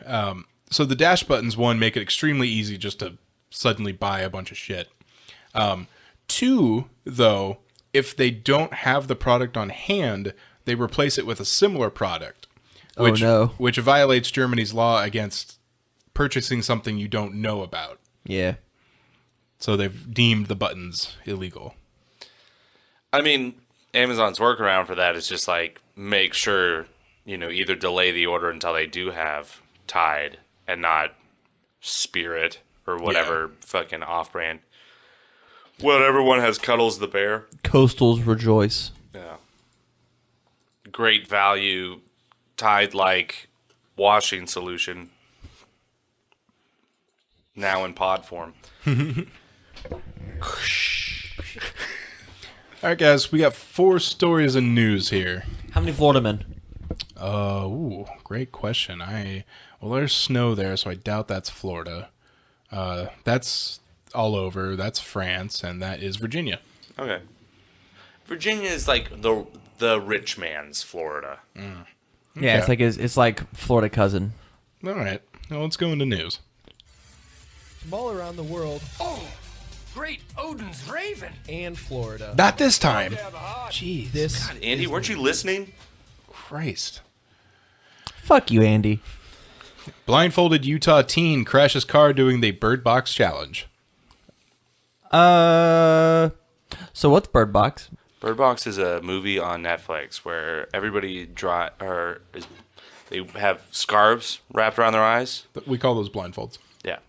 So the dash buttons, one, make it extremely easy just to suddenly buy a bunch of shit. Two, though, if they don't have the product on hand, they replace it with a similar product. Which, no. Which violates Germany's law against purchasing something you don't know about. Yeah. So they've deemed the buttons illegal. I mean, Amazon's workaround for that is just like make sure, either delay the order until they do have Tide and not Spirit or whatever fucking off-brand. Whatever one has Cuddles the Bear. Coastals rejoice. Yeah. Great value, Tide-like washing solution. Now in pod form. All right, guys, we got 4 stories of news here. How many Florida men? Great question. Well, there's snow there, so I doubt that's Florida. That's all over. That's France, and that is Virginia. Okay. Virginia is like the rich man's Florida. Yeah, it's like Florida cousin. All right. Well, let's go into news. From all around the world, Great Odin's Raven. And Florida. Not this time. Jeez. This God, Andy, weren't you listening? Christ. Fuck you, Andy. Blindfolded Utah teen crashes car doing the Bird Box Challenge. So what's Bird Box? Bird Box is a movie on Netflix where everybody they have scarves wrapped around their eyes. We call those blindfolds. Yeah.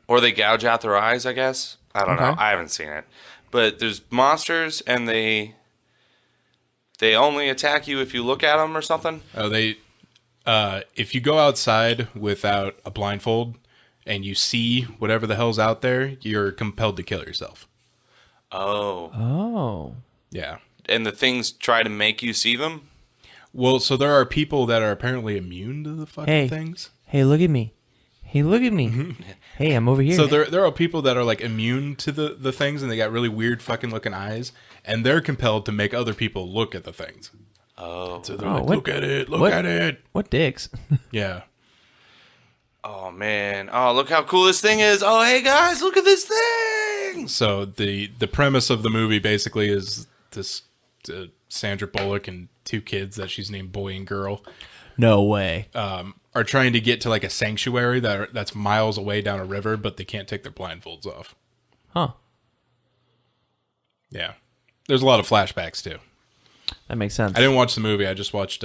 Or they gouge out their eyes, I guess. I don't know. I haven't seen it. But there's monsters, and they only attack you if you look at them or something. Oh, if you go outside without a blindfold and you see whatever the hell's out there, you're compelled to kill yourself. Oh. Yeah. And the things try to make you see them? Well, so there are people that are apparently immune to the fucking things. Hey, look at me. Hey, look at me. Hey, I'm over here. So there are people that are like immune to the things, and they got really weird fucking looking eyes, and they're compelled to make other people look at the things. Oh. So they're look at it, look at it. What dicks? Yeah. Oh, man. Oh, look how cool this thing is. Oh, hey, guys, look at this thing. So the premise of the movie basically is this Sandra Bullock and two kids that she's named Boy and Girl No way. are trying to get to like a sanctuary that's miles away down a river, but they can't take their blindfolds off. Huh. Yeah. There's a lot of flashbacks too. That makes sense. I didn't watch the movie. I just watched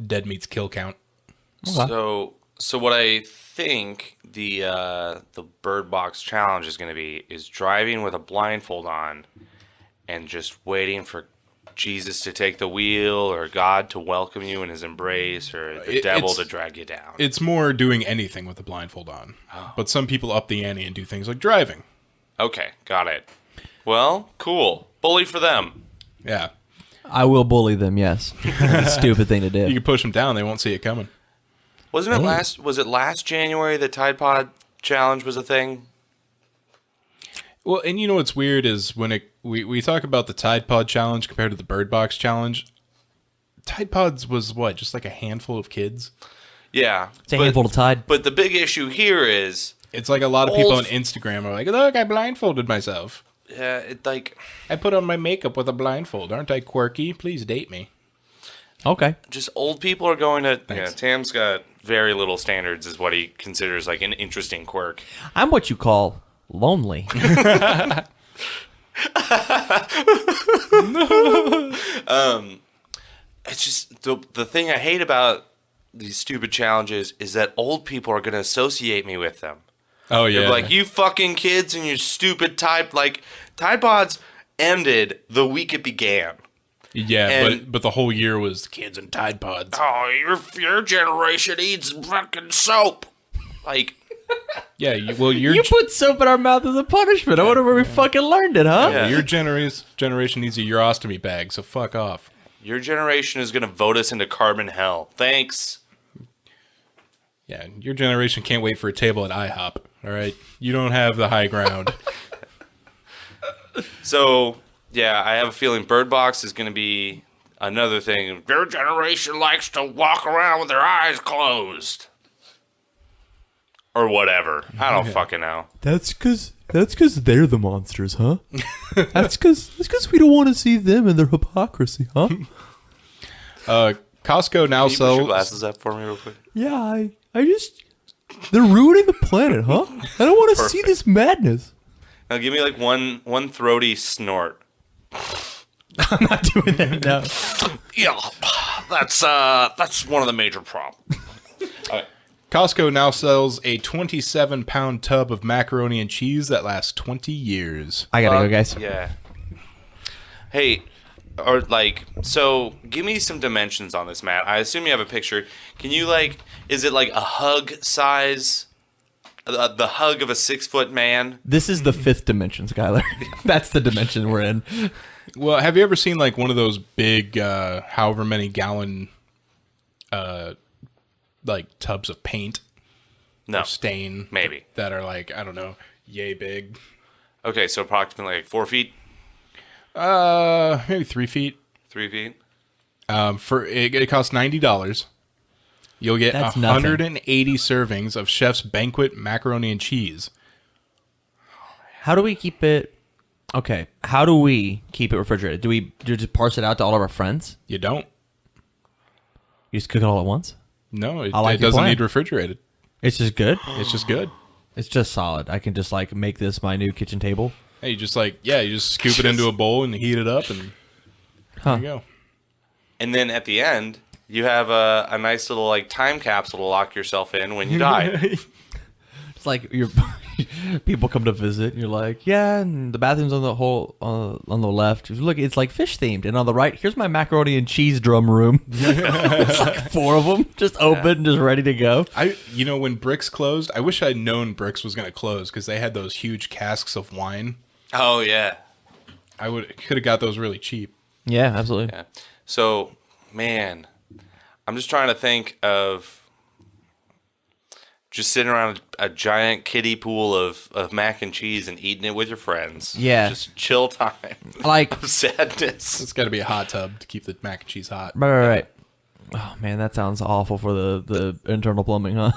Dead Meat's Kill Count. So what I think the Bird Box Challenge is going to be is driving with a blindfold on and just waiting for Jesus to take the wheel or God to welcome you in his embrace or the devil to drag you down. It's more doing anything with the blindfold on. But some people up the ante and do things like driving. Okay, got it. Well, cool. Bully for them. Yeah. I will bully them, yes. That's a stupid thing to do. You can push them down. They won't see it coming. Was it last January the Tide Pod Challenge was a thing? Well, and you know what's weird is when we talk about the Tide Pod Challenge compared to the Bird Box Challenge, Tide Pods was what, just like a handful of kids? Yeah. It's a handful of Tide. But the big issue here is... It's like a lot of people on Instagram are like, look, I blindfolded myself. Yeah, I put on my makeup with a blindfold. Aren't I quirky? Please date me. Okay. Just old people are going to... Thanks. Yeah, Tam's got very little standards is what he considers like an interesting quirk. I'm what you call lonely. It's just the thing I hate about these stupid challenges is that old people are going to associate me with them. Oh, yeah. They're like, you fucking kids and your stupid Tide Pods ended the week it began. Yeah, And- but the whole year was kids and Tide Pods. Oh, your generation eats fucking soap. Like, Yeah, you're You put soap in our mouth as a punishment. I wonder where we fucking learned it, huh? Yeah. your generation needs a urostomy bag, so fuck off. your generation is going to vote us into carbon hell. Thanks. Yeah, your generation can't wait for a table at IHOP. All right, you don't have the high ground. So, yeah, I have a feeling Bird Box is going to be another thing. Your generation likes to walk around with their eyes closed. Or whatever. I don't fucking know. That's cause they're the monsters, huh? that's cause we don't want to see them and their hypocrisy, huh? Costco now Can you put your sells. glasses up for me real quick? Yeah, I just they're ruining the planet, huh? I don't want to see this madness. Now give me like one throaty snort. I'm not doing that now. Yeah, that's one of the major problems. Costco now sells a 27-pound tub of macaroni and cheese that lasts 20 years. I gotta go, guys. Yeah. Hey, so give me some dimensions on this, Matt. I assume you have a picture. Can you is it like a hug size? The hug of a 6-foot man? This is the 5th dimension, Skylar. That's the dimension we're in. Well, have you ever seen like one of those big, however many gallon, like tubs of paint? No. Or stain? Maybe. That are like, I don't know, yay big. Okay, so approximately like 4 feet? Maybe 3 feet. 3 feet? It costs $90. You'll get That's 180 servings of Chef's Banquet macaroni and cheese. How do we keep it? Okay, how do we keep it refrigerated? Do we just parse it out to all of our friends? You don't. You just cook it all at once? No, it, I like it your doesn't plan. need refrigerated. It's just good. It's just good. It's just solid. I can just like make this my new kitchen table. Hey, you just you just scoop it into a bowl and heat it up, and there you go. And then at the end, you have a nice little like time capsule to lock yourself in when you die. It's like you're people come to visit, and you're like, yeah, and the bathroom's on the on the left. Look, it's like fish themed, and on the right, here's my macaroni and cheese drum room. It's like 4 of them, just open, just ready to go. When Bricks closed, I wish I'd known Bricks was going to close because they had those huge casks of wine. Oh yeah. I could have got those really cheap. Yeah, absolutely. Yeah. So, man, I'm just trying to think of just sitting around a giant kiddie pool of mac and cheese and eating it with your friends. Yeah. Just chill time Like, of sadness. It's got to be a hot tub to keep the mac and cheese hot. right. Oh man, that sounds awful for the internal plumbing, huh?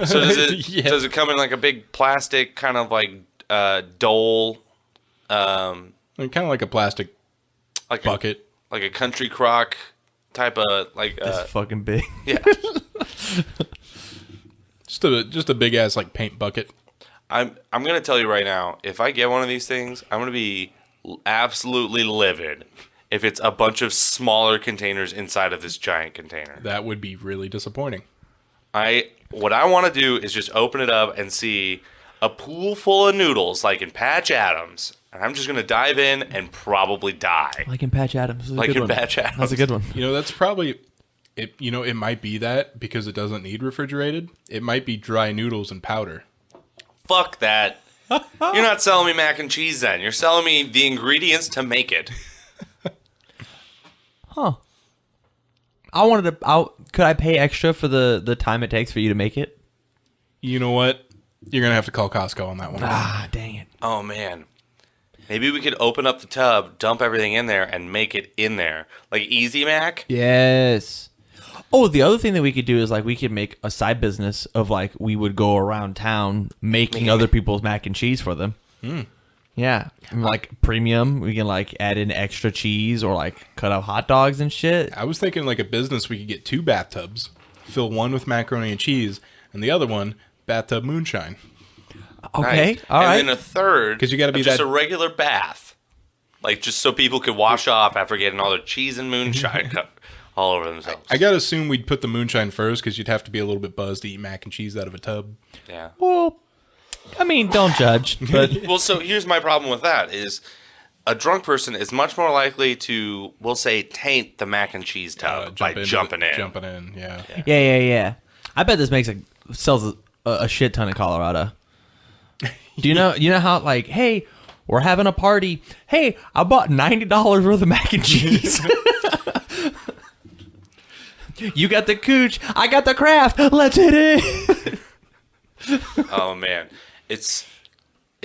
So does it come in like a big plastic kind of like dole, Kind of like a plastic like bucket. like a country crock type of like It's fucking big. yeah. Just a big ass like paint bucket. I'm gonna tell you right now, if I get one of these things, I'm gonna be absolutely livid if it's a bunch of smaller containers inside of this giant container. That would be really disappointing. What I want to do is just open it up and see a pool full of noodles like in Patch Adams, and I'm just gonna dive in and probably die. Like in Patch Adams. That's a Like good in one. Patch Adams. That's a good one. That's probably it. It might be that because it doesn't need refrigerated. It might be dry noodles and powder. Fuck that. You're not selling me mac and cheese then. You're selling me the ingredients to make it. Huh. I wanted to. Could I pay extra for the time it takes for you to make it? You know what? You're gonna have to call Costco on that one. Ah, dang it. Oh man. Maybe we could open up the tub, dump everything in there, and make it in there. Like Easy Mac? Yes. Oh, the other thing that we could do is like we could make a side business of like we would go around town making other people's mac and cheese for them. Yeah, and, like premium. We can like add in extra cheese or like cut up hot dogs and shit. I was thinking like a business we could get 2 bathtubs, fill one with macaroni and cheese, and the other one bathtub moonshine. Okay, Nice. all right. And then a third, 'Cause you gotta be just that- a regular bath. Like just so people could wash off after getting all their cheese and moonshine all over themselves. I gotta assume we'd put the moonshine first because you'd have to be a little bit buzzed to eat mac and cheese out of a tub. Yeah. Well, I mean, don't judge, but Well, so here's my problem with that is a drunk person is much more likely to, we'll say, taint the mac and cheese tub by jumping in. Jumping in, yeah. yeah. I bet this sells a shit ton in Colorado. Do you know how like, hey, we're having a party. Hey, I bought $90 worth of mac and cheese. You got the cooch, I got the craft. Let's hit it. Oh man, it's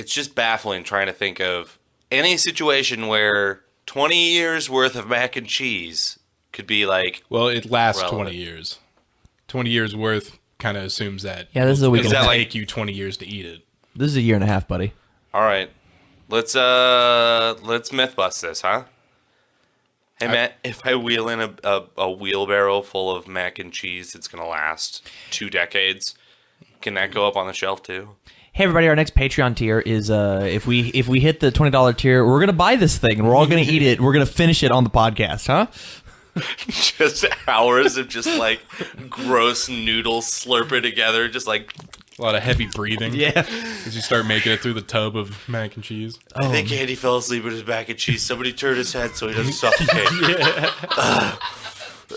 just baffling trying to think of any situation where 20 years worth of mac and cheese could be like, Well, it lasts Relevant. 20 years. 20 years worth kind of assumes that Yeah, this is a week it'll and a half. take you 20 years to eat it. This is a year and a half, buddy. all right, let's myth bust this, huh? Hey Matt, if I wheel in a wheelbarrow full of mac and cheese, it's gonna last 2 decades. Can that go up on the shelf too? Hey everybody, our next Patreon tier is if we hit the $20 tier, we're gonna buy this thing and we're all gonna eat it. We're gonna finish it on the podcast, huh? Just hours of just like gross noodles slurping together, just like A lot of heavy breathing. Yeah. As you start making it through the tub of mac and cheese. I think Andy fell asleep with his mac and cheese. Somebody turned his head so he doesn't suffocate.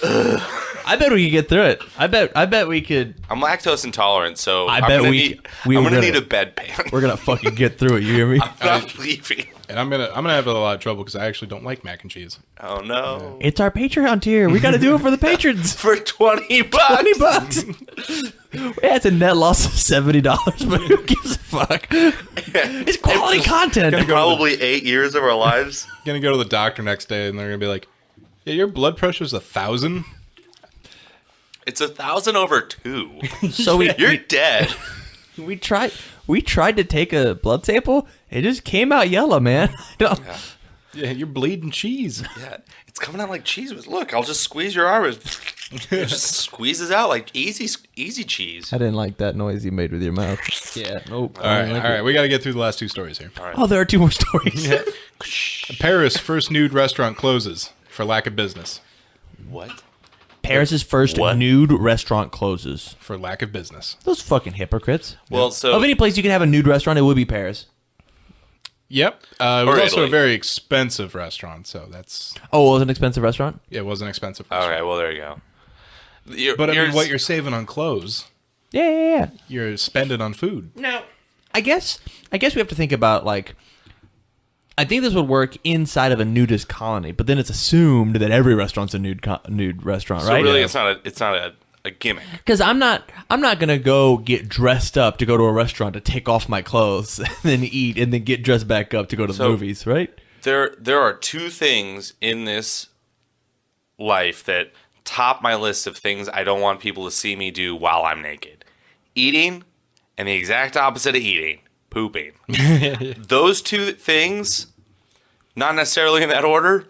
I bet we could get through it. I bet we could. I'm lactose intolerant, so I I'm bet gonna we- need, we I'm were gonna gonna- need a bedpan. We're gonna fucking get through it. You hear me? I'm not leaving. And I'm gonna have a lot of trouble because I actually don't like mac and cheese. Oh no! It's our Patreon tier. We got to do it for the patrons. For $20. $20. Yeah, it's a net loss of $70, but who gives a fuck? It's quality content. In probably 8 years of our lives. Gonna go to the doctor next day and they're gonna be like, "Yeah, your blood pressure's 1,000." It's 1,000 over 2. So You're dead. we tried we tried to take a blood sample. It just came out yellow, man. Yeah, you're bleeding cheese. Yeah, it's coming out like cheese. Look, I'll just squeeze your arm. It just squeezes out like easy cheese. I didn't like that noise you made with your mouth. Yeah, nope. All right. We got to get through the last 2 stories here. Oh, there are 2 more stories. Paris' first nude restaurant closes for lack of business. What? Paris's first What? nude restaurant closes. For lack of business. Those fucking hypocrites. Well, so Of any place you can have a nude restaurant, it would be Paris. Yep. It was Or also Italy. a very expensive restaurant, so that's... Oh, it was an expensive restaurant? It was an expensive restaurant. Okay, well there you go. But I mean, what you're saving on clothes, Yeah. you're spending on food. No. I guess we have to think about, like, I think this would work inside of a nudist colony, but then it's assumed that every restaurant's a nude restaurant, so right? really, it's not a gimmick. Because I'm not gonna go get dressed up to go to a restaurant to take off my clothes and then eat and then get dressed back up to go to the movies, right? There are 2 things in this life that top my list of things I don't want people to see me do while I'm naked: eating, and the exact opposite of eating, pooping. Those 2 things, not necessarily in that order,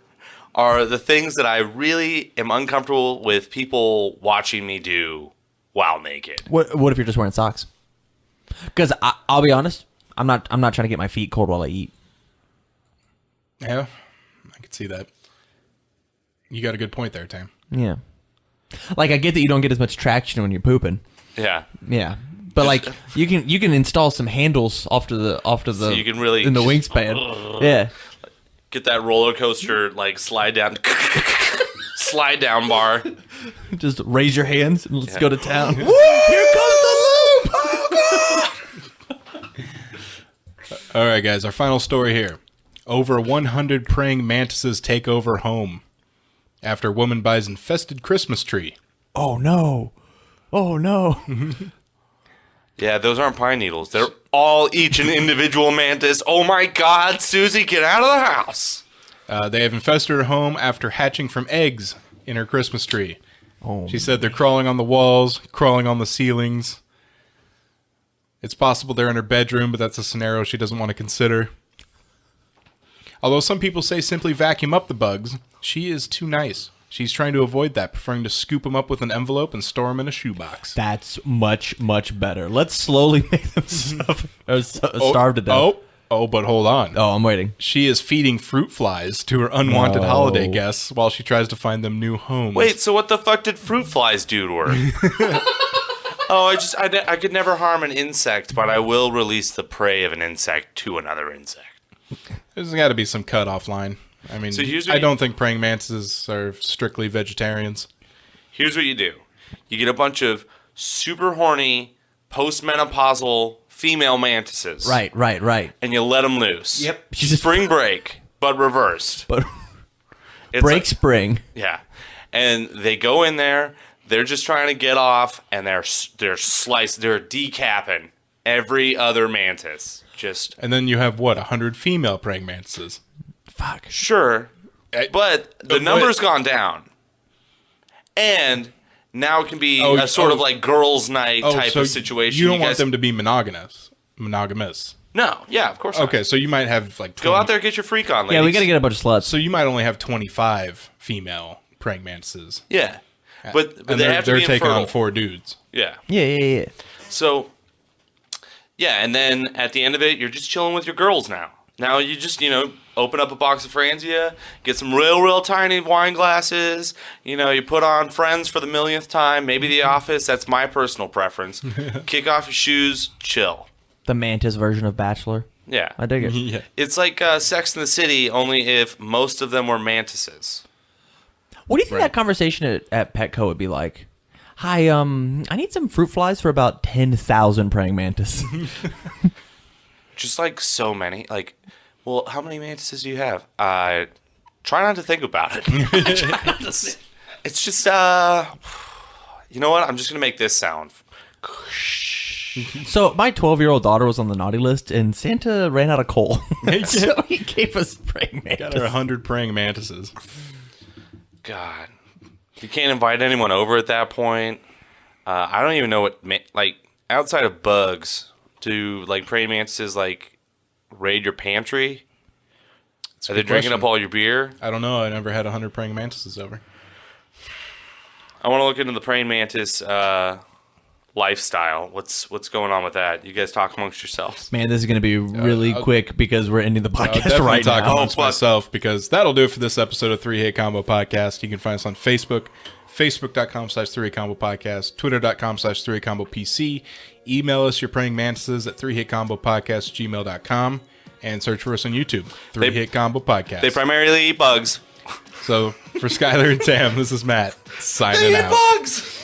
are the things that I really am uncomfortable with people watching me do while naked. What if you're just wearing socks? Because I'll be honest, I'm not trying to get my feet cold while I eat. Yeah, I could see that. You got a good point there, Tam. Yeah. Like, I get that you don't get as much traction when you're pooping. Yeah. Yeah. But like you can install some handles off to the So you can really in the wingspan. Yeah. get that roller coaster like slide down bar. Just raise your hands and let's go to town. Here comes the loop! All right, guys, our final story here. Over 100 praying mantises take over home after woman buys infested Christmas tree. Oh no. Oh no. Yeah, those aren't pine needles. They're all each an individual mantis. Oh my God, Susie, get out of the house. They have infested her home after hatching from eggs in her Christmas tree. Oh. She said they're crawling on the walls, crawling on the ceilings. It's possible they're in her bedroom, but that's a scenario she doesn't want to consider. Although some people say simply vacuum up the bugs, she is too nice. She's trying to avoid that, preferring to scoop them up with an envelope and store them in a shoebox. That's much better. Let's slowly make them starve to death. But hold on. Oh, I'm waiting. She is feeding fruit flies to her unwanted holiday guests while she tries to find them new homes. Wait, so what the fuck did fruit flies do to her? I could never harm an insect, but I will release the prey of an insect to another insect. There's got to be some cutoff line. I mean, So here's what I don't think praying mantises are strictly vegetarians. Here's what you do. You get a bunch of super horny, postmenopausal female mantises. Right. And you let them loose. Yep. Spring break, but reversed. But It's break like- spring. Yeah. And they go in there, they're just trying to get off, and they're decapping every other mantis. And then you have, 100 female praying mantises. Fuck. Sure, but the but- number's gone down. And now it can be a sort of like girls' night type so of situation. You don't want guys- them to be monogamous. No, yeah, of course not. Okay, so you might have like 20, Go out there, get your freak on, ladies. Yeah, we got to get a bunch of sluts. So you might only have 25 female praying mantises. Yeah, but And they have to they're be taking infertile. on 4 dudes. Yeah. Yeah. So, yeah, and then at the end of it, you're just chilling with your girls now. Now you just, open up a box of Franzia, get some real tiny wine glasses. You put on Friends for the millionth time, maybe The Office. That's my personal preference. Kick off your shoes, chill. The mantis version of Bachelor. Yeah. I dig it. Yeah. It's like Sex in the City, only if most of them were mantises. What do you think that conversation at Petco would be like? Hi, I need some fruit flies for about 10,000 praying mantis. Just like so many. Like, well, how many mantises do you have? Try not to think about it. It's just, you know what? I'm just going to make this sound. So my 12-year-old daughter was on the naughty list, and Santa ran out of coal. So he gave us praying mantis. Got her 100 praying mantises. God. You can't invite anyone over at that point. I don't even know what, outside of bugs, Do like praying mantises like raid your pantry? It's a Are they good drinking question. up all your beer? I don't know. I never had 100 praying mantises over. I want to look into the praying mantis lifestyle. What's going on with that? You guys talk amongst yourselves. Man, this is going to be really quick because we're ending the I'll podcast definitely right talk now. amongst myself because that'll do it for this episode of 3 Hit Combo Podcast. You can find us on Facebook, facebook.com/3 Combo Podcast, twitter.com/3 Combo PC. Email us your praying mantises at 3hitcombopodcast@gmail.com and search for us on YouTube, 3 Hit Combo Podcast. They primarily eat bugs. So for Skylar and Tam, this is Matt signing They eat out. bugs!